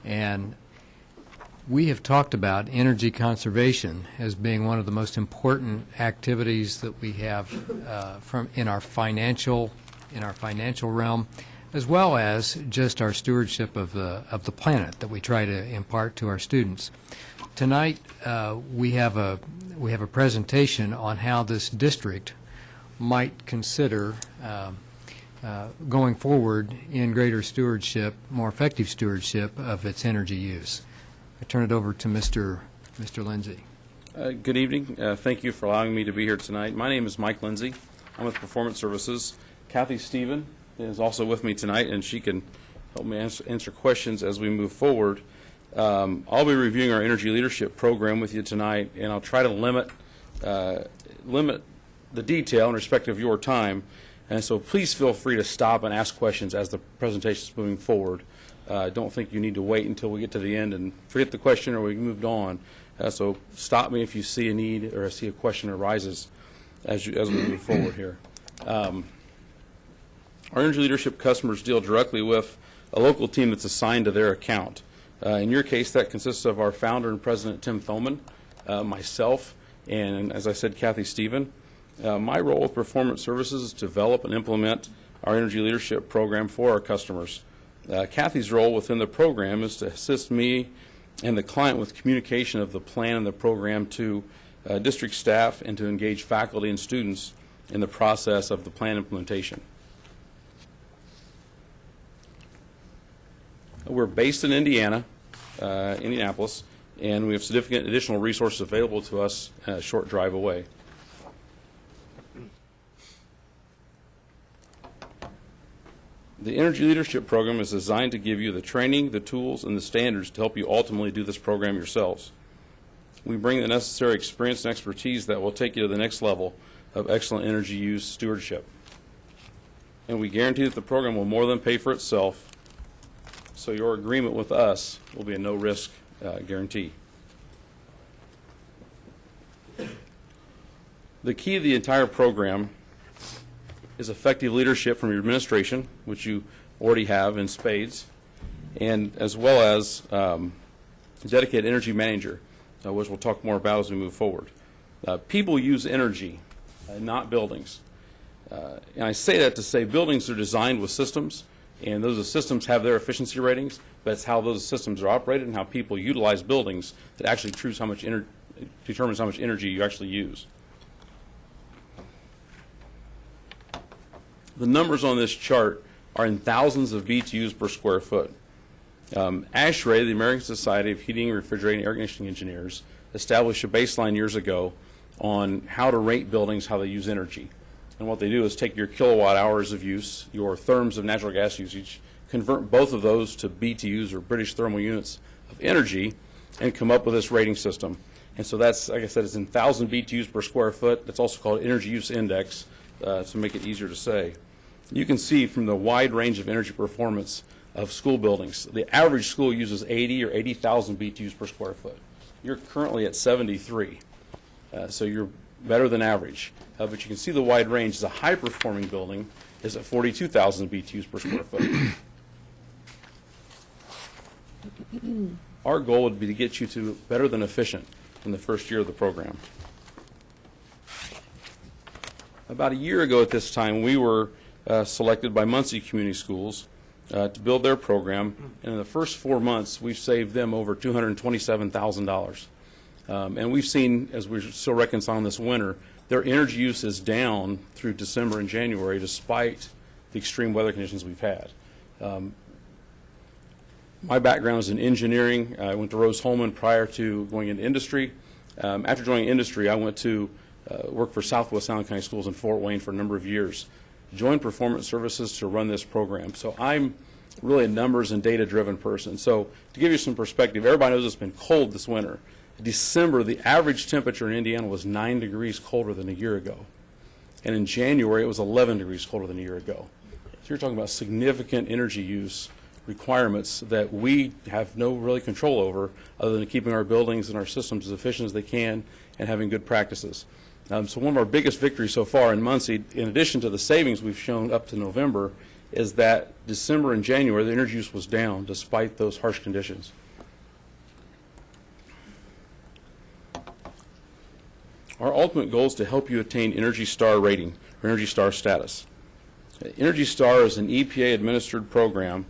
Speaker 22: and we have talked about energy conservation as being one of the most important activities that we have in our financial realm, as well as just our stewardship of the planet that we try to impart to our students. Tonight we have a presentation on how this district might consider going forward in greater stewardship, more effective stewardship of its energy use. I turn it over to Mr. Lindsay.
Speaker 2: Good evening. Thank you for allowing me to be here tonight. My name is Mike Lindsay. I'm with Performance Services. Kathy Stephen is also with me tonight, and she can help me answer questions as we move forward. I'll be reviewing our energy leadership program with you tonight, and I'll try to limit the detail in respect of your time. And so please feel free to stop and ask questions as the presentation is moving forward. I don't think you need to wait until we get to the end and forget the question or we moved on. So stop me if you see a need or see a question arises as we move forward here. Our energy leadership customers deal directly with a local team that's assigned to their account. In your case, that consists of our founder and president, Tim Thoman, myself, and as I said, Kathy Stephen. My role with Performance Services is to develop and implement our energy leadership program for our customers. Kathy's role within the program is to assist me and the client with communication of the plan and the program to district staff and to engage faculty and students in the process of the plan implementation. We're based in Indiana, Indianapolis, and we have significant additional resources available to us a short drive away. The Energy Leadership Program is designed to give you the training, the tools, and the standards to help you ultimately do this program yourselves. We bring the necessary experience and expertise that will take you to the next level of excellent energy use stewardship. And we guarantee that the program will more than pay for itself, so your agreement with us will be a no-risk guarantee. The key to the entire program is effective leadership from your administration, which you already have in spades, and as well as a dedicated energy manager, which we'll talk more about as we move forward. People use energy, not buildings. And I say that to say buildings are designed with systems, and those systems have their efficiency ratings, but it's how those systems are operated and how people utilize buildings that actually determines how much energy you actually use. The numbers on this chart are in thousands of BTUs per square foot. ASHRAE, the American Society of Heating, Refrigerating, and Air Conditioning Engineers, established a baseline years ago on how to rate buildings, how they use energy. And what they do is take your kilowatt hours of use, your therms of natural gas usage, convert both of those to BTUs or British thermal units of energy, and come up with this rating system. And so that's, like I said, it's in 1,000 BTUs per square foot. That's also called Energy Use Index, to make it easier to say. You can see from the wide range of energy performance of school buildings, the average school uses 80 or 80,000 BTUs per square foot. You're currently at 73, so you're better than average. But you can see the wide range. A high-performing building is at 42,000 BTUs per square foot. Our goal would be to get you to better than efficient in the first year of the program. About a year ago at this time, we were selected by Muncie Community Schools to build their program, and in the first 4 months, we've saved them over $227,000. And we've seen, as we're still reconciling this winter, their energy use is down through December and January despite the extreme weather conditions we've had. My background is in engineering. I went to Rose-Hulman prior to going into industry. After joining industry, I went to work for Southwest Allen County Schools in Fort Wayne for a number of years. Joined Performance Services to run this program. So I'm really a numbers and data-driven person. So to give you some perspective, everybody knows it's been cold this winter. In December, the average temperature in Indiana was 9 degrees colder than a year ago. And in January, it was 11 degrees colder than a year ago. So you're talking about significant energy use requirements that we have no really control over, other than keeping our buildings and our systems as efficient as they can and having good practices. So one of our biggest victories so far in Muncie, in addition to the savings we've shown up to November, is that December and January, the energy use was down despite those harsh conditions. Our ultimate goal is to help you attain Energy Star rating, or Energy Star status. Energy Star is an EPA-administered program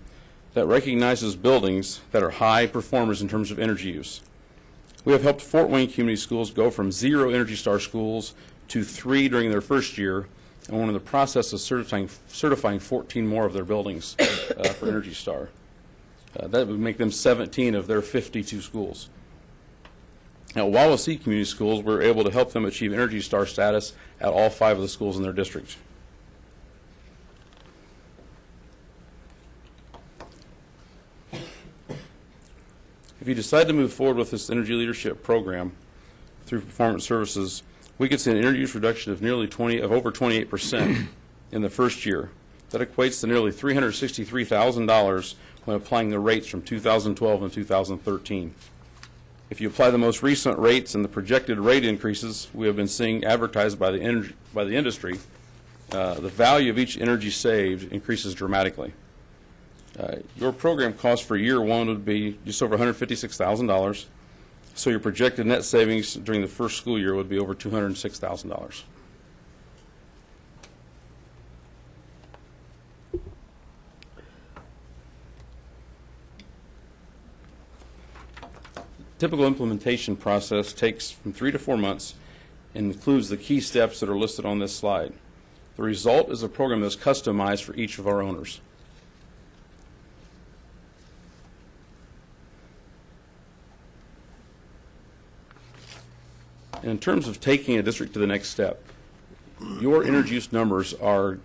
Speaker 2: that recognizes buildings that are high performers in terms of energy use. We have helped Fort Wayne Community Schools go from 0 Energy Star schools to 3 during their first year, and we're in the process of certifying 14 more of their buildings for Energy Star. That would make them 17 of their 52 schools. At Wawasee Community Schools, we're able to help them achieve Energy Star status at all 5 of the schools in their district. If you decide to move forward with this energy leadership program through performance services, we could see an energy use reduction of over 28% in the first year. That equates to nearly $363,000 when applying the rates from 2012 and 2013. If you apply the most recent rates and the projected rate increases we have been seeing advertised by the industry, the value of each energy saved increases dramatically. Your program cost for year 1 would be just over $156,000, so your projected net savings during the first school year would be over $206,000. Typical implementation process takes from 3 to 4 months and includes the key steps that are listed on this slide. The result is a program that's customized for each of our owners. And in terms of taking a district to the next step, your energy use numbers are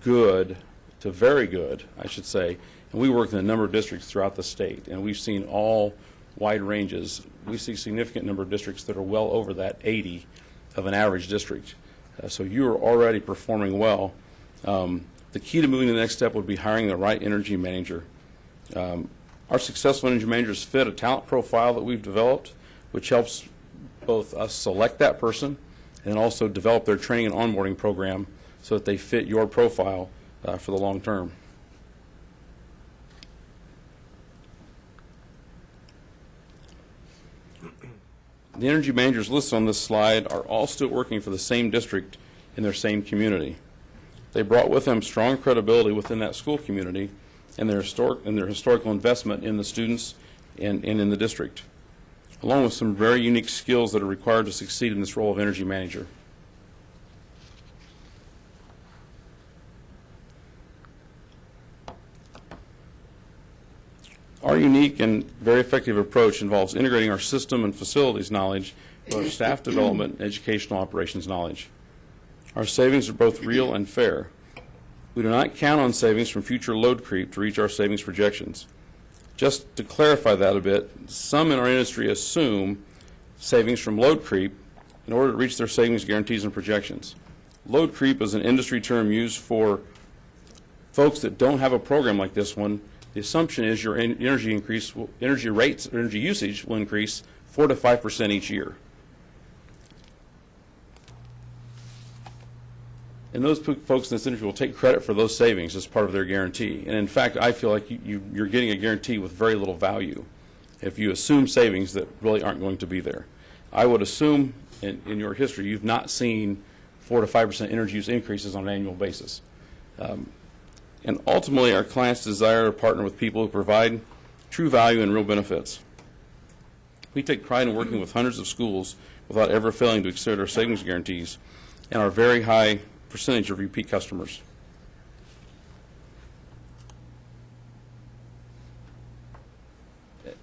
Speaker 2: good to very good, I should say. And we work in a number of districts throughout the state, and we've seen all wide ranges. We see a significant number of districts that are well over that 80 of an average district. So you are already performing well. The key to moving to the next step would be hiring the right energy manager. Our successful energy managers fit a talent profile that we've developed, which helps both us select that person and also develop their training and onboarding program so that they fit your profile for the long term. The energy managers listed on this slide are all still working for the same district in their same community. They brought with them strong credibility within that school community and their historical investment in the students and in the district, along with some very unique skills that are required to succeed in this role of energy manager. Our unique and very effective approach involves integrating our system and facilities knowledge with our staff development and educational operations knowledge. Our savings are both real and fair. We do not count on savings from future load creep to reach our savings projections. Just to clarify that a bit, some in our industry assume savings from load creep in order to reach their savings guarantees and projections. Load creep is an industry term used for folks that don't have a program like this one. The assumption is your energy usage will increase 4 to 5% each year. And those folks in this industry will take credit for those savings as part of their guarantee. And in fact, I feel like you're getting a guarantee with very little value if you assume savings that really aren't going to be there. I would assume in your history you've not seen 4 to 5% energy use increases on an annual basis. And ultimately, our clients desire to partner with people who provide true value and real benefits. We take pride in working with hundreds of schools without ever failing to exceed our savings guarantees and our very high percentage of repeat customers.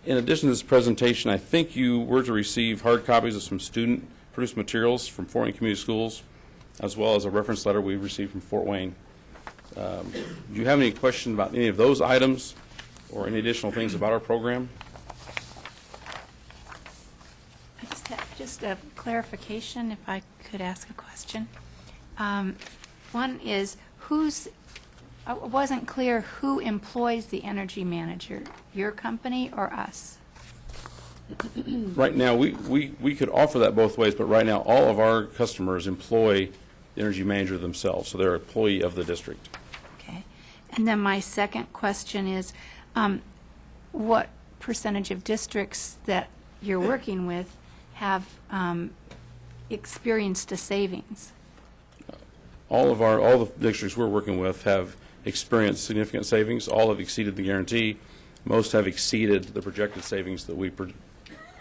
Speaker 2: In addition to this presentation, I think you were to receive hard copies of some student-produced materials from Fort Wayne Community Schools, as well as a reference letter we received from Fort Wayne. Do you have any questions about any of those items or any additional things about our program?
Speaker 24: I just have just a clarification, if I could ask a question. One is, who's it wasn't clear who employs the energy manager, your company or us?
Speaker 2: Right now, we could offer that both ways, but right now, all of our customers employ the energy manager themselves, so they're an employee of the district.
Speaker 24: Okay. And then my second question is, what percentage of districts that you're working with have experienced a savings?
Speaker 2: All the districts we're working with have experienced significant savings. All have exceeded the guarantee. Most have exceeded the projected savings that we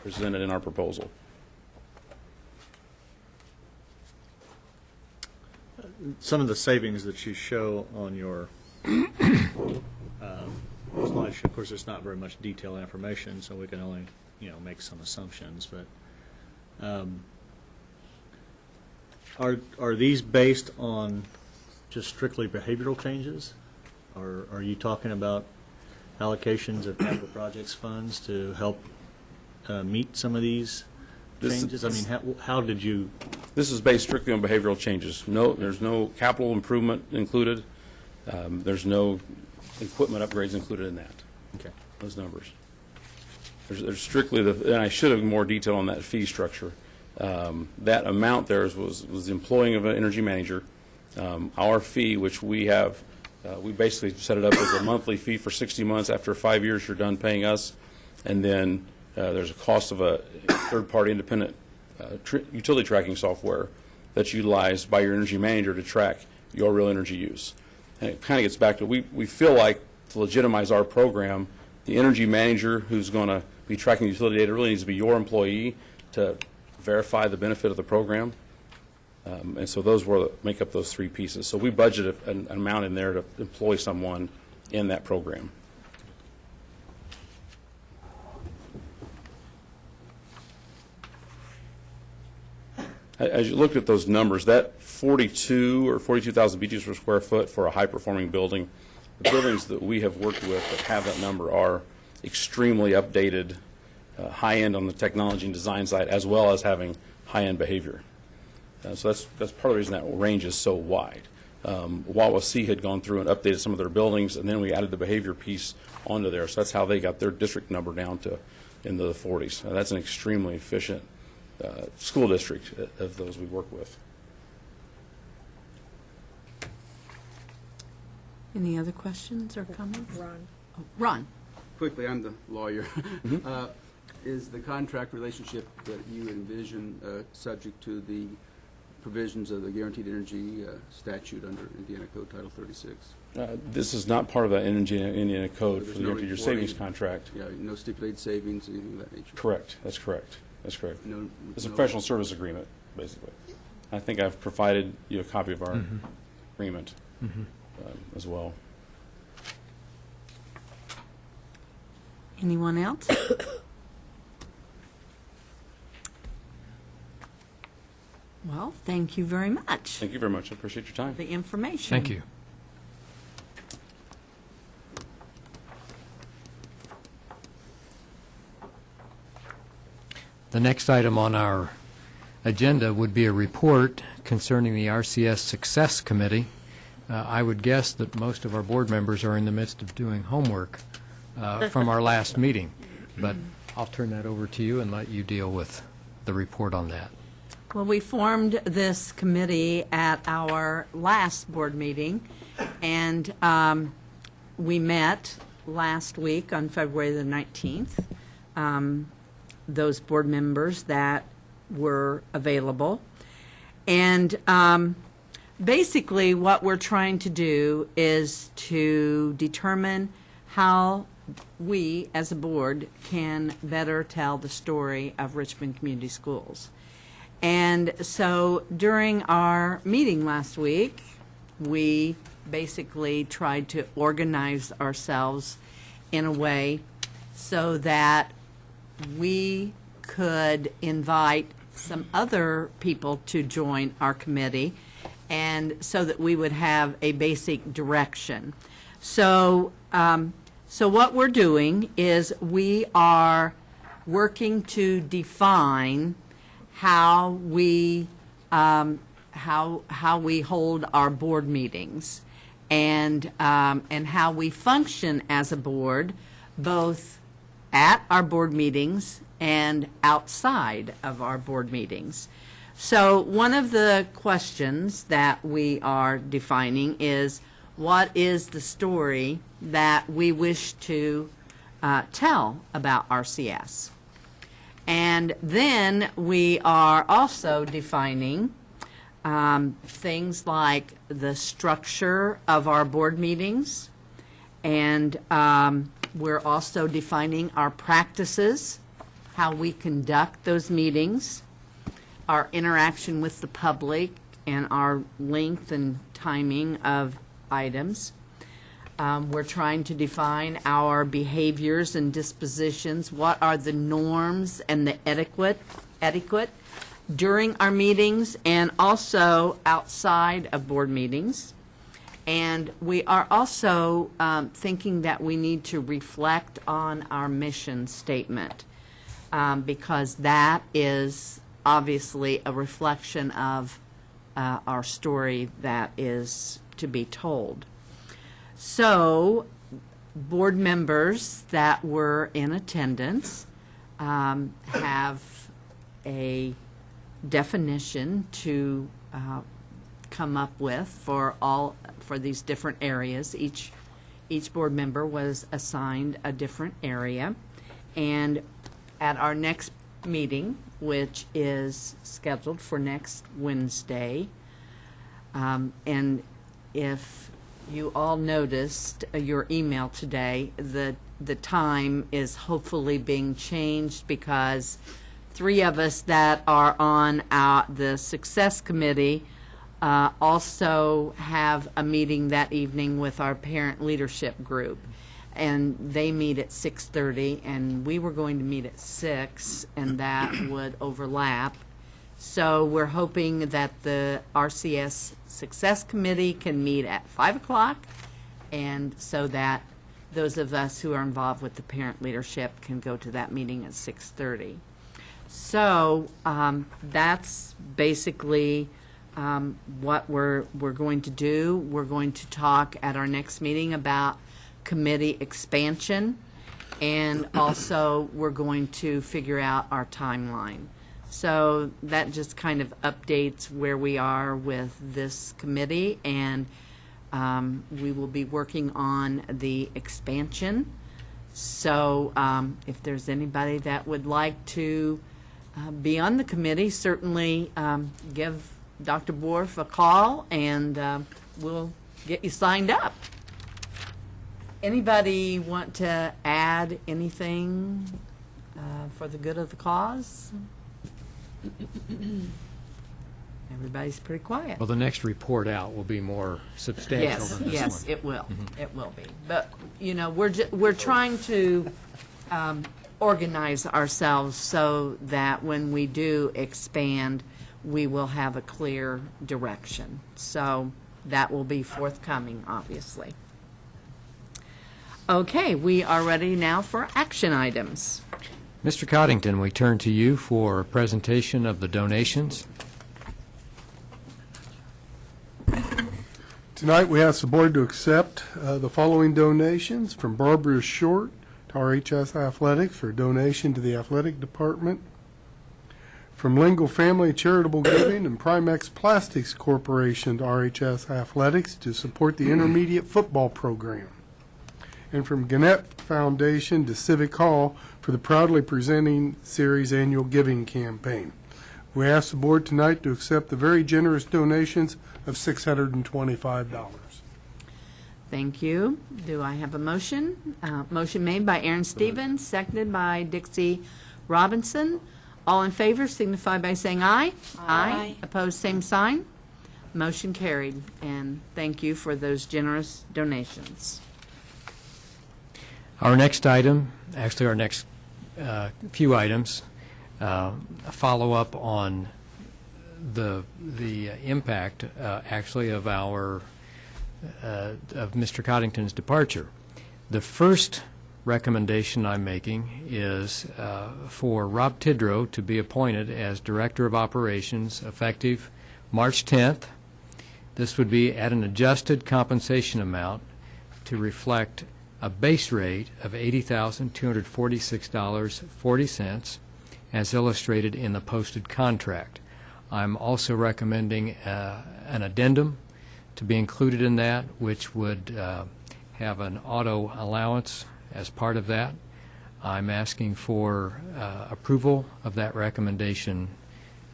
Speaker 2: presented in our proposal.
Speaker 4: Some of the savings that you show on your slideshow, of course, there's not very much detailed information, so we can only, make some assumptions. But are these based on just strictly behavioral changes, or are you talking about allocations of capital projects funds to help meet some of these changes? I mean, how did you?
Speaker 2: This is based strictly on behavioral changes. No, there's no capital improvement included. There's no equipment upgrades included in that.
Speaker 4: Okay.
Speaker 2: Those numbers. There's strictly and I should have more detail on that fee structure. That amount there was the employing of an energy manager. Our fee, which we have, we basically set it up as a monthly fee for 60 months. After 5 years, you're done paying us, and then there's a cost of a third-party independent utility tracking software that's utilized by your energy manager to track your real energy use. And it kind of gets back to we feel like to legitimize our program, the energy manager who's going to be tracking utility data really needs to be your employee to verify the benefit of the program. And so those make up those three pieces. So we budget an amount in there to employ someone in that program. As you looked at those numbers, that 42 or 42,000 BTUs per square foot for a high-performing building, the buildings that we have worked with that have that number are extremely updated, high-end on the technology and design side, as well as having high-end behavior. So that's part of the reason that range is so wide. Wawasee had gone through and updated some of their buildings, and then we added the behavior piece onto there. So that's how they got their district number down to into the 40s. That's an extremely efficient school district of those we work with.
Speaker 7: Any other questions or comments?
Speaker 15: Ron.
Speaker 7: Oh, Ron.
Speaker 9: Quickly, I'm the lawyer. Is the contract relationship that you envision subject to the provisions of the Guaranteed Energy Statute under Indiana Code Title 36?
Speaker 2: This is not part of the Indiana Code
Speaker 9: So
Speaker 2: for the Guaranteed Savings Contract.
Speaker 9: Yeah, no stipulated savings, anything of that nature?
Speaker 2: Correct. That's correct. That's correct. It's a
Speaker 9: No-
Speaker 2: professional service agreement, basically. I think I've provided you a copy of our agreement as well.
Speaker 7: Anyone else? Well, thank you very much.
Speaker 2: Thank you very much. I appreciate your time.
Speaker 7: The information.
Speaker 22: Thank you. The next item on our agenda would be a report concerning the RCS Success Committee. I would guess that most of our board members are in the midst of doing homework from our last meeting, but I'll turn that over to you and let you deal with the report on that.
Speaker 7: Well, we formed this committee at our last board meeting, and we met last week on February the 19th. Those board members that were available. And basically what we're trying to do is to determine how we as a board can better tell the story of Richmond Community Schools. And so during our meeting last week, we basically tried to organize ourselves in a way so that we could invite some other people to join our committee, and so that we would have a basic direction. So, so what we're doing is we are working to define how we hold our board meetings,
Speaker 21: and how we function as a board, both at our board meetings and outside of our board meetings. So one of the questions that we are defining is, what is the story that we wish to tell about RCS? And then we are also defining things like the structure of our board meetings, and we're also defining our practices, how we conduct those meetings, our interaction with the public, and our length and timing of items. We're trying to define our behaviors and dispositions. What are the norms and the etiquette during our meetings and also outside of board meetings? And we are also thinking that we need to reflect on our mission statement, because that is obviously a reflection of our story that is to be told. So, board members that were in attendance have a definition to come up with for these different areas. Each board member was assigned a different area, and at our next meeting, which is scheduled for next Wednesday, and if you all noticed your email today, the time is hopefully being changed because 3 of us that are on the Success Committee also have a meeting that evening with our parent leadership group. And they meet at 6:30, and we were going to meet at 6, and that would overlap. So we're hoping that the RCS Success Committee can meet at 5 o'clock, and so that those of us who are involved with the parent leadership can go to that meeting at 6:30. So that's basically what we're going to do. We're going to talk at our next meeting about committee expansion, and also we're going to figure out our timeline. So that just kind of updates where we are with this committee, and we will be working on the expansion. So if there's anybody that would like to be on the committee, certainly give Dr. Borf a call, and we'll get you signed up. Anybody want to add anything for the good of the cause? Everybody's pretty quiet.
Speaker 22: Well, the next report out will be more substantial than this one.
Speaker 21: Yes, it will. It will be. But, you know, we're trying to organize ourselves so that when we do expand, we will have a clear direction. So that will be forthcoming, obviously. Okay, we are ready now for action items.
Speaker 22: Mr. Coddington, we turn to you for a presentation of the donations.
Speaker 1: Tonight, we ask the board to accept the following donations from Barbara Short to RHS Athletics for a donation to the athletic department, from Lingle Family Charitable Giving and Primex Plastics Corporation to RHS Athletics to support the intermediate football program, and from Gannett Foundation to Civic Hall for the Proudly Presenting Series annual giving campaign. We ask the board tonight to accept the very generous donations of $625.
Speaker 21: Thank you. Do I have a motion? Motion made by Aaron Stevens, seconded by Dixie Robinson. All in favor signify by saying aye. Aye. Opposed, same sign. Motion carried. And thank you for those generous donations.
Speaker 22: Our next item, actually our next few items, a follow-up on the impact actually of our of Mr. Coddington's departure. The first recommendation I'm making is for Rob Tidrow to be appointed as Director of Operations effective March 10th. This would be at an adjusted compensation amount to reflect a base rate of $80,246.40 as illustrated in the posted contract. I'm also recommending an addendum to be included in that, which would have an auto allowance as part of that. I'm asking for approval of that recommendation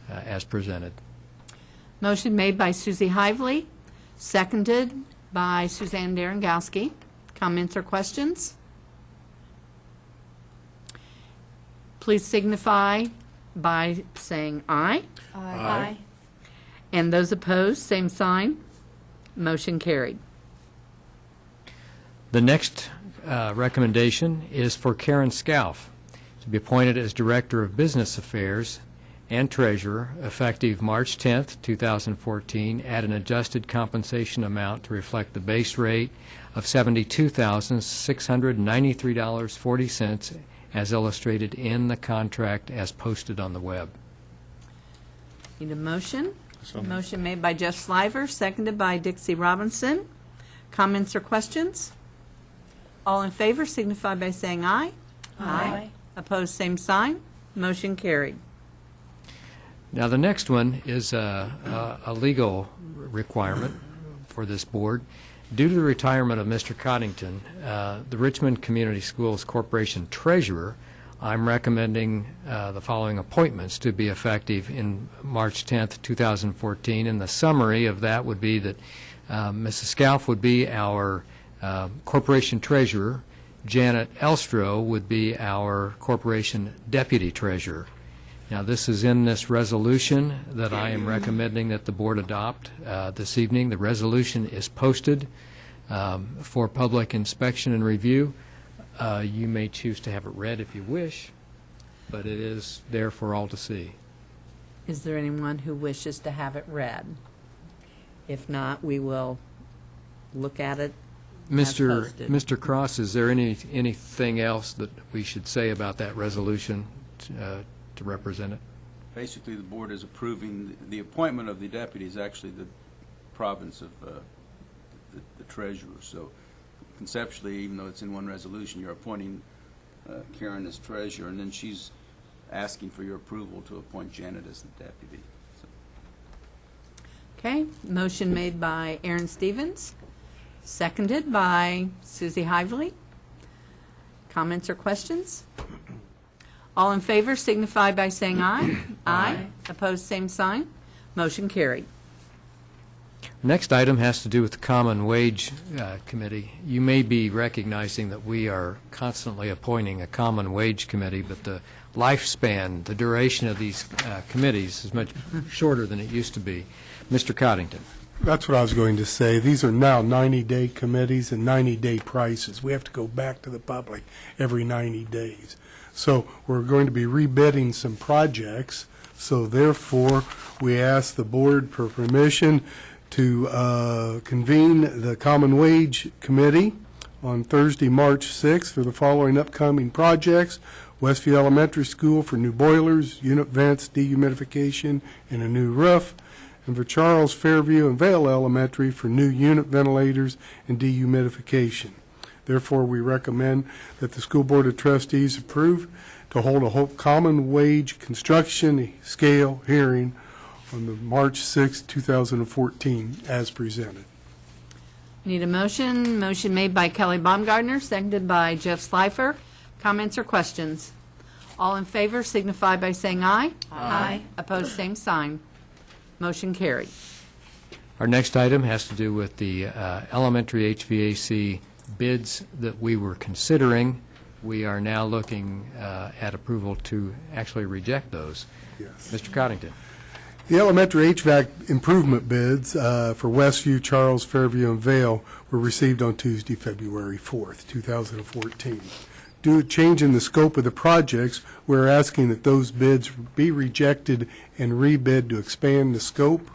Speaker 22: as presented.
Speaker 7: Motion made by Susie Hively, seconded by Suzanne Darengowski. Comments or questions? Please signify by saying aye.
Speaker 12: Aye.
Speaker 7: And those opposed, same sign. Motion carried.
Speaker 22: The next recommendation is for Karen Scalf to be appointed as Director of Business Affairs and Treasurer effective March 10th, 2014 at an adjusted compensation amount to reflect the base rate of $72,693.40 as illustrated in the contract as posted on the web.
Speaker 7: Need a motion? Motion made by Jeff Sliver, seconded by Dixie Robinson. Comments or questions? All in favor signify by saying aye.
Speaker 12: Aye.
Speaker 7: Opposed, same sign. Motion carried.
Speaker 22: Now, the next one is a legal requirement for this board. Due to the retirement of Mr. Coddington, the Richmond Community Schools Corporation Treasurer, I'm recommending the following appointments to be effective in March 10th, 2014. And the summary of that would be that Mrs. Scalf would be our Corporation Treasurer. Janet Elstro would be our Corporation Deputy Treasurer. Now, this is in this resolution that I am recommending that the board adopt this evening. The resolution is posted for public inspection and review. You may choose to have it read if you wish, but it is there for all to see.
Speaker 7: Is there anyone who wishes to have it read? If not, we will look at it as posted.
Speaker 22: Mr. Cross, is there anything else that we should say about that resolution to represent it?
Speaker 9: Basically, the board is approving the appointment of the deputy is actually the province of the treasurer. So conceptually, even though it's in one resolution, you're appointing Karen as treasurer, and then she's asking for your approval to appoint Janet as the deputy. So.
Speaker 7: Okay, motion made by Aaron Stevens, seconded by Susie Hively. Comments or questions? All in favor signify by saying aye. Aye. Opposed, same sign. Motion carried.
Speaker 22: Next item has to do with the Common Wage Committee. You may be recognizing that we are constantly appointing a Common Wage Committee, but the lifespan, the duration of these committees is much shorter than it used to be. Mr. Coddington.
Speaker 1: That's what I was going to say. These are now 90-day committees and 90-day prices. We have to go back to the public every 90 days. So we're going to be rebidding some projects. So therefore, we ask the board for permission to convene the Common Wage Committee on Thursday, March 6th for the following upcoming projects: Westview Elementary School for new boilers, unit vents, dehumidification, and a new roof, and for Charles, Fairview, and Vale Elementary for new unit ventilators and dehumidification. Therefore, we recommend that the School Board of Trustees approve to hold a common wage construction scale hearing on the March 6, 2014, as presented.
Speaker 7: Need a motion? Motion made by Kelly Baumgardner, seconded by Jeff Slifer. Comments or questions? All in favor signify by saying aye. Aye. Opposed, same sign. Motion carried.
Speaker 22: Our next item has to do with the elementary HVAC bids that we were considering. We are now looking at approval to actually reject those.
Speaker 1: Yes.
Speaker 22: Mr. Coddington.
Speaker 1: The elementary HVAC improvement bids for Westview, Charles, Fairview, and Vale were received on Tuesday, February 4th, 2014. Due to change in the scope of the projects, we're asking that those bids be rejected and rebid to expand the scope.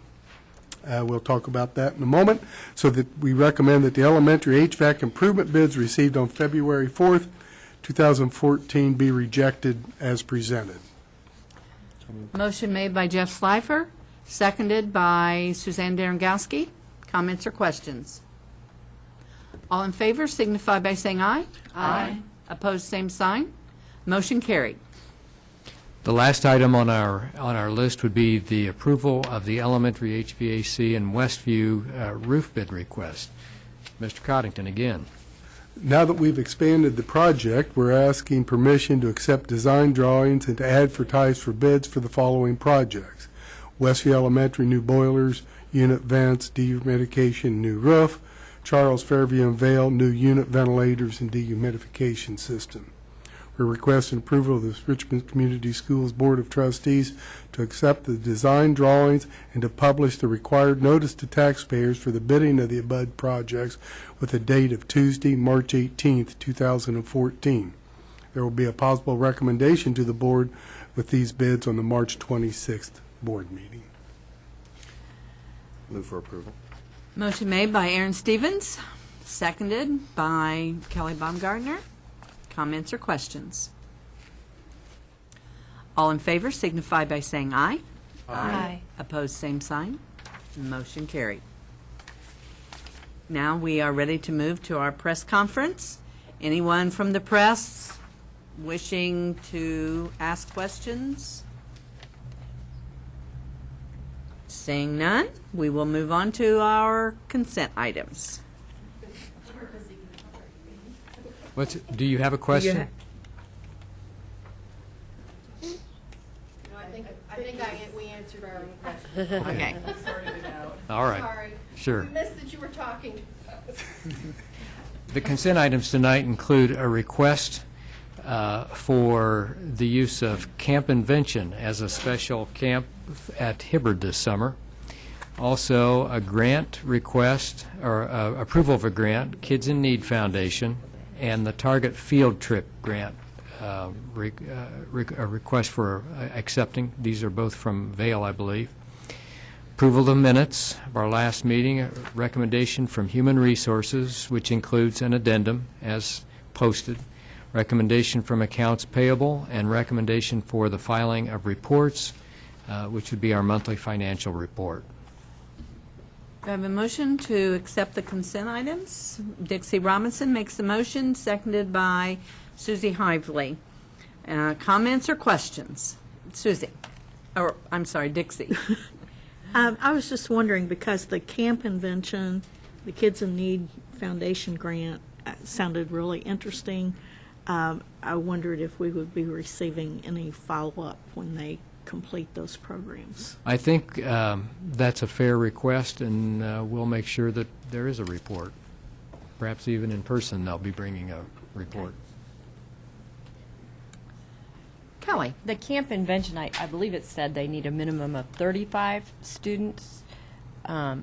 Speaker 1: We'll talk about that in a moment. So that we recommend that the elementary HVAC improvement bids received on February 4th, 2014 be rejected as presented.
Speaker 7: Motion made by Jeff Slifer, seconded by Suzanne Darengowski. Comments or questions? All in favor signify by saying aye. Aye. Opposed, same sign. Motion carried.
Speaker 22: The last item on our list would be the approval of the elementary HVAC and Westview roof bid request. Mr. Coddington, again.
Speaker 1: Now that we've expanded the project, we're asking permission to accept design drawings and to advertise for bids for the following projects: Westview Elementary new boilers, unit vents, dehumidification, new roof; Charles Fairview and Vale new unit ventilators and dehumidification system. We're requesting approval of the Richmond Community Schools Board of Trustees to accept the design drawings and to publish the required notice to taxpayers for the bidding of the above projects with a date of Tuesday, March 18th, 2014. There will be a possible recommendation to the board with these bids on the March 26th board meeting.
Speaker 5: Move for approval.
Speaker 7: Motion made by Aaron Stevens, seconded by Kelly Baumgartner. Comments or questions? All in favor signify by saying aye.
Speaker 24: Aye.
Speaker 7: Opposed, same sign. Motion carried. Now we are ready to move to our press conference. Anyone from the press wishing to ask questions? Seeing none, we will move on to our consent items.
Speaker 22: Do you have a question?
Speaker 3: We answered our own question.
Speaker 7: Okay.
Speaker 3: Sorted it out.
Speaker 22: All right.
Speaker 3: Sorry.
Speaker 22: Sure.
Speaker 3: We missed that you were talking to us.
Speaker 22: The consent items tonight include a request for the use of Camp Invention as a special camp at Hibbard this summer. Also, a grant request, or approval of a grant, Kids in Need Foundation, and the Target Field Trip Grant, a request for accepting. These are both from Vail, I believe. Approval of the minutes of our last meeting, a recommendation from Human Resources, which includes an addendum as posted, recommendation from Accounts Payable, and recommendation for the filing of reports, which would be our monthly financial report.
Speaker 7: Do I have a motion to accept the consent items? Dixie Robinson makes the motion, seconded by Susie Hively. Comments or questions? Susie, or I'm sorry, Dixie.
Speaker 6: I was just wondering, because the Camp Invention, the Kids in Need Foundation grant sounded really interesting. I wondered if we would be receiving any follow-up when they complete those programs.
Speaker 22: I think that's a fair request, and we'll make sure that there is a report. Perhaps even in person, they'll be bringing a report.
Speaker 7: Kelly.
Speaker 25: The Camp Invention, I believe it said they need a minimum of 35 students. Are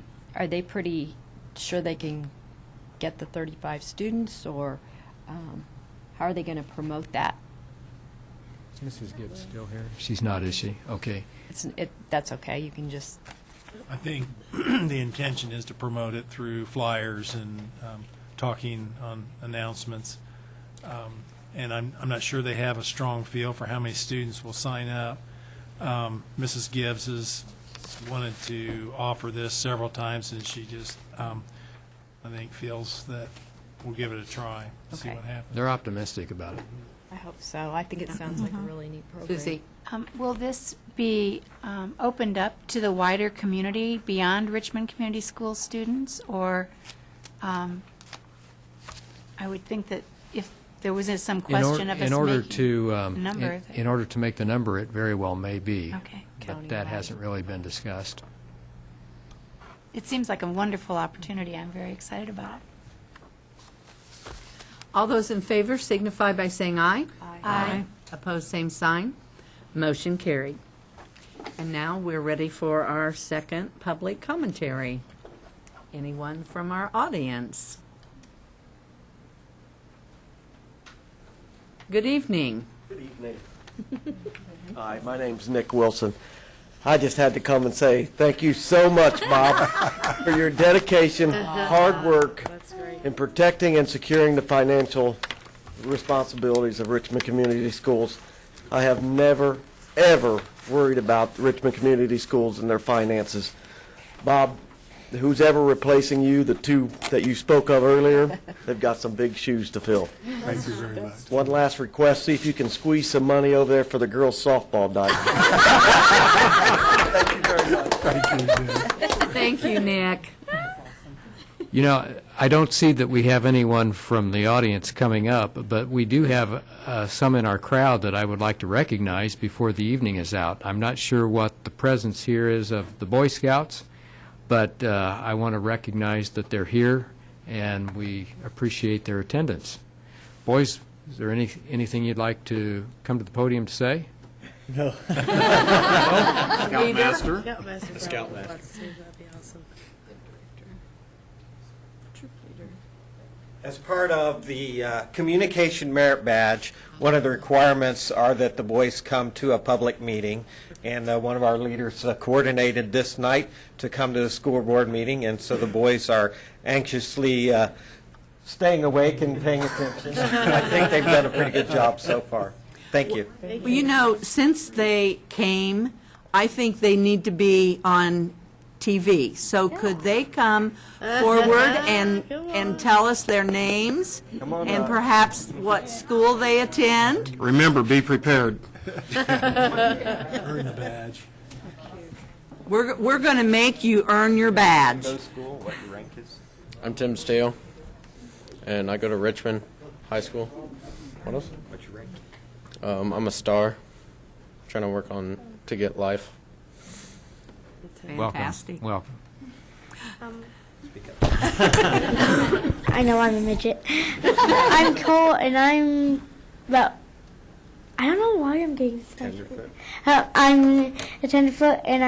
Speaker 25: they pretty sure they can get the 35 students, or how are they going to promote that?
Speaker 22: Is Mrs. Gibbs still here? She's not, is she? Okay.
Speaker 25: That's okay. You can just.
Speaker 10: I think the intention is to promote it through flyers and talking on announcements. And I'm not sure they have a strong feel for how many students will sign up. Mrs. Gibbs has wanted to offer this several times, and she just, I think, feels that we'll give it a try, see what happens.
Speaker 22: They're optimistic about it.
Speaker 25: I hope so. I think it sounds like a really neat program.
Speaker 7: Susie.
Speaker 24: Will this be opened up to the wider community beyond Richmond Community Schools students, or I would think that if there was some question of us making number.
Speaker 22: In order to make the number, it very well may be.
Speaker 24: Okay.
Speaker 22: But that hasn't really been discussed.
Speaker 24: It seems like a wonderful opportunity. I'm very excited about it.
Speaker 7: All those in favor signify by saying aye.
Speaker 24: Aye.
Speaker 7: Opposed, same sign. Motion carried. And now we're ready for our second public commentary. Anyone from our audience? Good evening.
Speaker 17: Good evening. Hi, my name's Nick Wilson. I just had to come and say thank you so much, Bob, for your dedication, hard work in protecting and securing the financial responsibilities of Richmond Community Schools. I have never, ever worried about Richmond Community Schools and their finances. Bob, who's ever replacing you, the two that you spoke of earlier, they've got some big shoes to fill.
Speaker 1: Thank you very much.
Speaker 17: One last request, see if you can squeeze some money over there for the girls' softball diamond. Thank you very much.
Speaker 1: Thank you, Jim.
Speaker 7: Thank you, Nick.
Speaker 22: You know, I don't see that we have anyone from the audience coming up, but we do have some in our crowd that I would like to recognize before the evening is out. I'm not sure what the presence here is of the Boy Scouts, but I want to recognize that they're here, and we appreciate their attendance. Boys, is there anything you'd like to come to the podium to say?
Speaker 17: No.
Speaker 4: Scoutmaster.
Speaker 8: Scoutmaster.
Speaker 4: Scoutmaster.
Speaker 8: That'd be awesome.
Speaker 11: As part of the Communication Merit Badge, one of the requirements are that the boys come to a public meeting, and one of our leaders coordinated this night to come to the school board meeting, and so the boys are anxiously staying awake and paying attention. I think they've done a pretty good job so far. Thank you.
Speaker 7: Well, you know, since they came, I think they need to be on TV. So could they come forward and tell us their names and perhaps what school they attend?
Speaker 5: Remember, be prepared.
Speaker 10: Earn the badge.
Speaker 7: We're going to make you earn your badge.
Speaker 11: What your rank is?
Speaker 18: I'm Tim Steele, and I go to Richmond High School. What else?
Speaker 11: What's your rank?
Speaker 18: I'm a star, trying to work on to get life.
Speaker 7: Fantastic.
Speaker 22: Welcome.
Speaker 13: I know I'm a midget. I'm Cole, and I'm about, I don't know why I'm getting stuck. I'm a tenderfoot, and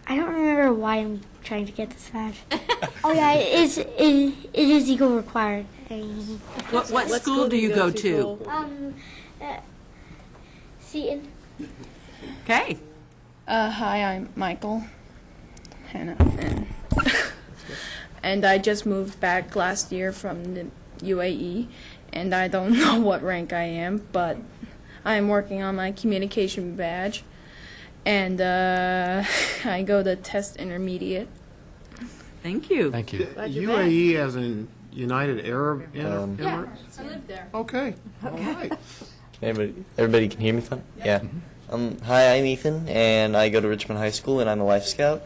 Speaker 13: I don't remember why I'm trying to get this badge. Oh yeah, it is Eagle required.
Speaker 7: What school do you go to?
Speaker 13: Seton.
Speaker 7: Okay.
Speaker 19: Hi, I'm Michael Hannah, and I just moved back last year from the UAE, and I don't know what rank I am, but I'm working on my communication badge, and I go to test intermediate.
Speaker 7: Thank you.
Speaker 22: Thank you.
Speaker 5: UAE as in United Arab Emirates?
Speaker 3: Yeah, I live there.
Speaker 5: Okay, all right.
Speaker 20: Everybody can hear me fine? Yeah. Hi, I'm Ethan, and I go to Richmond High School, and I'm a Life Scout.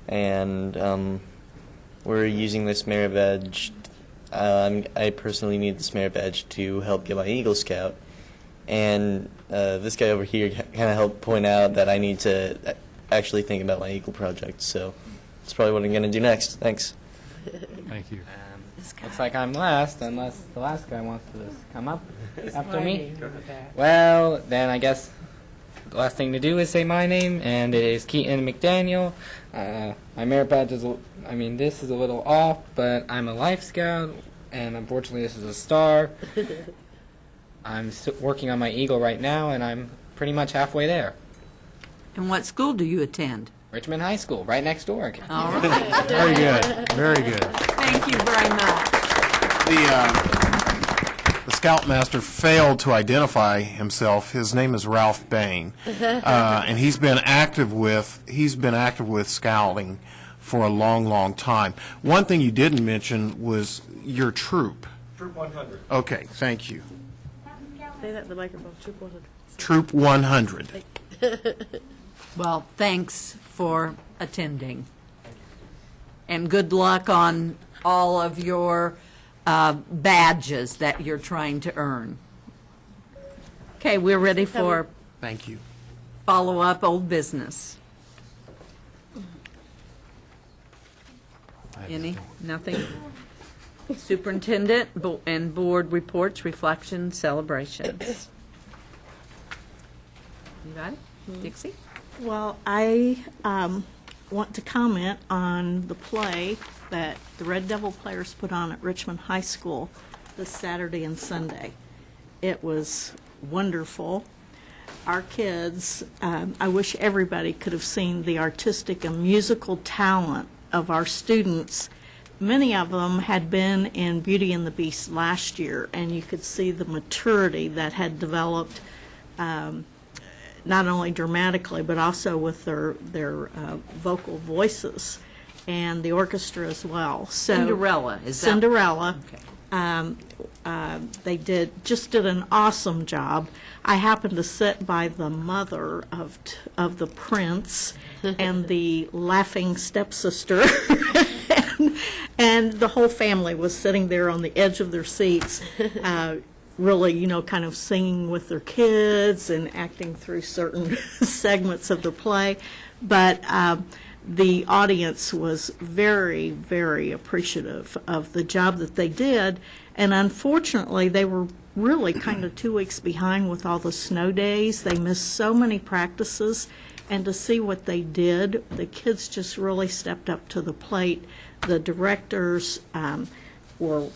Speaker 20: And we're using this merit badge. I personally need this merit badge to help get my Eagle Scout. And this guy over here kind of helped point out that I need to actually think about my Eagle project. So that's probably what I'm going to do next. Thanks.
Speaker 22: Thank you.
Speaker 23: Looks like I'm last, unless the last guy wants to come up after me. Well, then I guess the last thing to do is say my name, and it is Keaton McDaniel. My merit badge is, this is a little off, but I'm a Life Scout, and unfortunately this is a star. I'm working on my Eagle right now, and I'm pretty much halfway there.
Speaker 7: And what school do you attend?
Speaker 23: Richmond High School, right next door.
Speaker 7: All right.
Speaker 22: Very good. Very good.
Speaker 7: Thank you very much.
Speaker 5: The Scoutmaster failed to identify himself. His name is Ralph Bain, and he's been active with Scouting for a long, long time. One thing you didn't mention was your troop.
Speaker 20: Troop 100.
Speaker 5: Okay, thank you.
Speaker 8: Say that in the microphone.
Speaker 5: Troop 100.
Speaker 7: Well, thanks for attending. And good luck on all of your badges that you're trying to earn. Okay, we're ready for
Speaker 5: Thank you.
Speaker 7: follow-up old business. Any? Nothing? Superintendent and board reports, reflections, celebrations. You got it? Dixie?
Speaker 6: Well, I want to comment on the play that the Red Devil players put on at Richmond High School this Saturday and Sunday. It was wonderful. Our kids, I wish everybody could have seen the artistic and musical talent of our students. Many of them had been in Beauty and the Beast last year, and you could see the maturity that had developed not only dramatically, but also with their vocal voices. and the orchestra as well. So
Speaker 7: Cinderella, is that?
Speaker 6: Cinderella.
Speaker 7: Okay.
Speaker 6: They did an awesome job. I happened to sit by the mother of the prince and the laughing stepsister, and the whole family was sitting there on the edge of their seats, really, kind of singing with their kids and acting through certain segments of the play. But the audience was very, very appreciative of the job that they did. And unfortunately, they were really kind of 2 weeks behind with all the snow days. They missed so many practices. And to see what they did, the kids just really stepped up to the plate. The directors were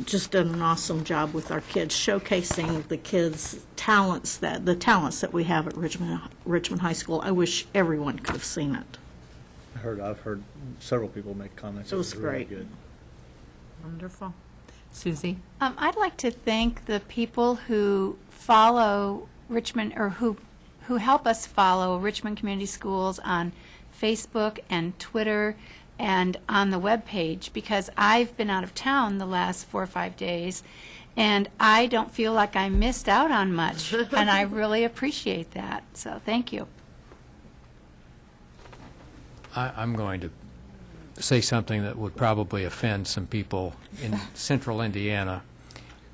Speaker 6: just done an awesome job with our kids, showcasing the kids' talents, the talents that we have at Richmond High School. I wish everyone could have seen it.
Speaker 4: I've heard several people make comments.
Speaker 6: It was
Speaker 4: really
Speaker 6: great.
Speaker 4: Good.
Speaker 7: Wonderful. Susie?
Speaker 24: I'd like to thank the people who follow Richmond, or who help us follow Richmond Community Schools on Facebook and Twitter and on the webpage, because I've been out of town the last 4 or 5 days, and I don't feel like I missed out on much, and I really appreciate that. So thank you.
Speaker 22: I'm going to say something that would probably offend some people in central Indiana,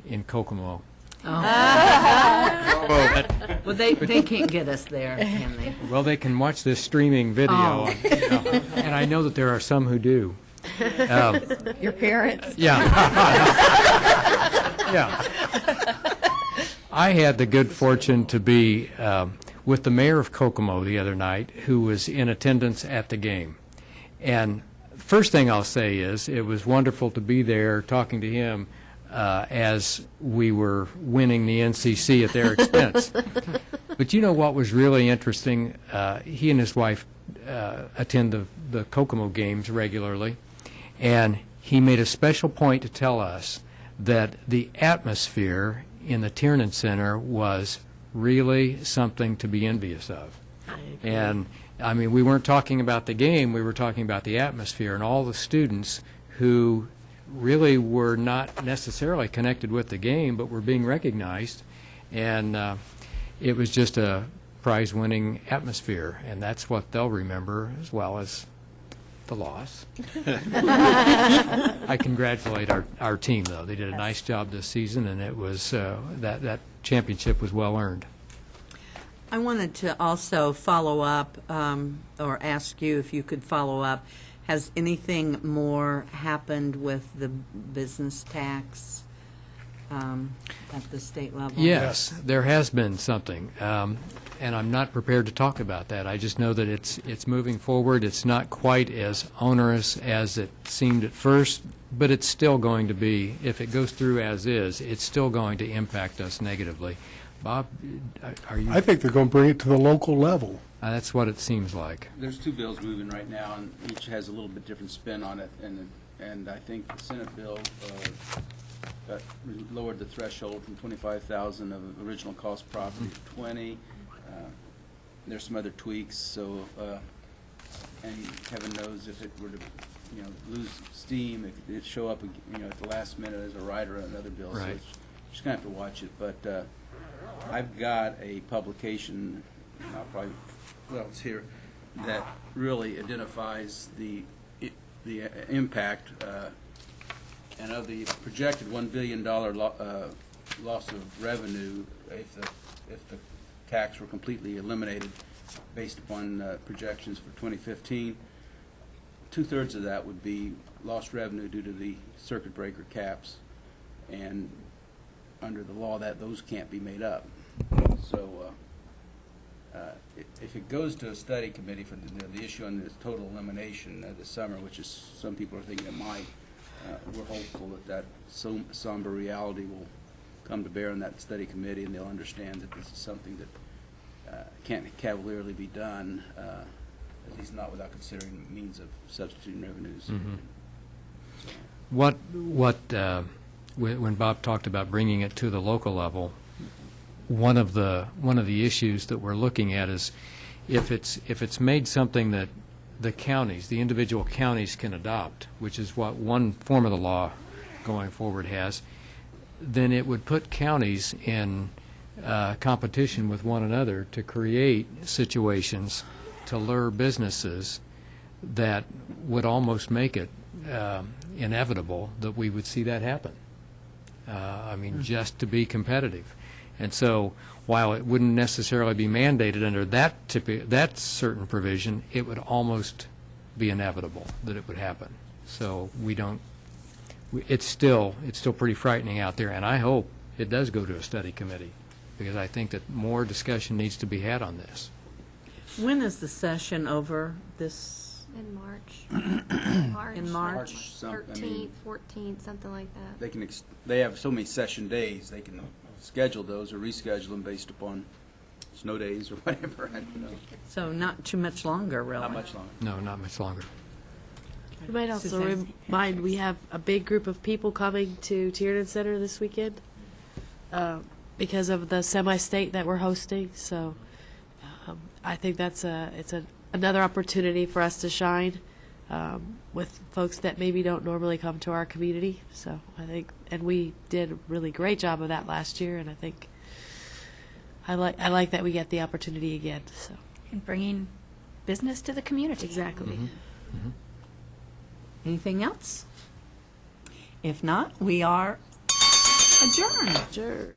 Speaker 22: in Kokomo.
Speaker 7: Well, they can't get us there, can they?
Speaker 22: Well, they can watch this streaming video, and I know that there are some who do.
Speaker 25: Your parents?
Speaker 22: Yeah. Yeah. I had the good fortune to be with the mayor of Kokomo the other night, who was in attendance at the game. And first thing I'll say is it was wonderful to be there talking to him as we were winning the NCC at their expense. But you know what was really interesting? He and his wife attend the Kokomo games regularly, and he made a special point to tell us that the atmosphere in the Tiernan Center was really something to be envious of. And I mean, we weren't talking about the game, we were talking about the atmosphere and all the students who really were not necessarily connected with the game, but were being recognized. And it was just a prize-winning atmosphere, and that's what they'll remember, as well as the loss. I congratulate our team, though. They did a nice job this season, and it was that championship was well earned.
Speaker 7: I wanted to also follow up, or ask you if you could follow up. Has anything more happened with the business tax at the state level?
Speaker 22: Yes, there has been something, and I'm not prepared to talk about that. I just know that it's moving forward. It's not quite as onerous as it seemed at first, but it's still going to be, if it goes through as is, it's still going to impact us negatively. Bob, are you?
Speaker 1: I think they're going to bring it to the local level.
Speaker 22: That's what it seems like.
Speaker 9: There's 2 bills moving right now, and each has a little bit different spin on it, and I think the Senate bill lowered the threshold from $25,000 of original cost property to 20. There's some other tweaks, so and heaven knows if it were to lose steam, it could show up at the last minute as a rider on another bill.
Speaker 22: Right.
Speaker 9: So just gonna have to watch it, but I've got a publication, and I'll probably, well, it's here, that really identifies the impact and of the projected $1 billion loss of revenue if the tax were completely eliminated based upon projections for 2015. 2/3 of that would be lost revenue due to the circuit breaker caps, and under the law that those can't be made up. So if it goes to a study committee for the issue on this total elimination this summer, which is some people are thinking it might, we're hopeful that somber reality will come to bear on that study committee, and they'll understand that this is something that can't cavalierly be done, at least not without considering means of substituting revenues.
Speaker 22: Mm-hmm. When Bob talked about bringing it to the local level, one of the issues that we're looking at is if it's made something that the counties, the individual counties can adopt, which is what one form of the law going forward has, then it would put counties in competition with one another to create situations to lure businesses that would almost make it inevitable that we would see that happen. I mean, just to be competitive. And so, while it wouldn't necessarily be mandated under that certain provision, it would almost be inevitable that it would happen. So it's still pretty frightening out there, and I hope it does go to a study committee, because I think that more discussion needs to be had on this.
Speaker 7: When is the session over this?
Speaker 3: In March.
Speaker 7: In March?
Speaker 9: March, some- I
Speaker 3: 13th,
Speaker 9: mean-
Speaker 3: 14th, something like that.
Speaker 9: They can, they have so many session days, they can schedule those or reschedule them based upon snow days or whatever, I don't know.
Speaker 7: So not too much longer, really?
Speaker 9: Not much longer.
Speaker 22: No, not much longer.
Speaker 8: You might also
Speaker 7: Suzanne?
Speaker 8: remind, we have a big group of people coming to Tiernan Center this weekend because of the semi-state that we're hosting. So I think it's another opportunity for us to shine with folks that maybe don't normally come to our community. So I think, and we did a really great job of that last year, and I think I like that we get the opportunity again. So
Speaker 24: And bringing business to the community.
Speaker 8: exactly.
Speaker 7: Anything else? If not, we are adjourned.
Speaker 8: Sure.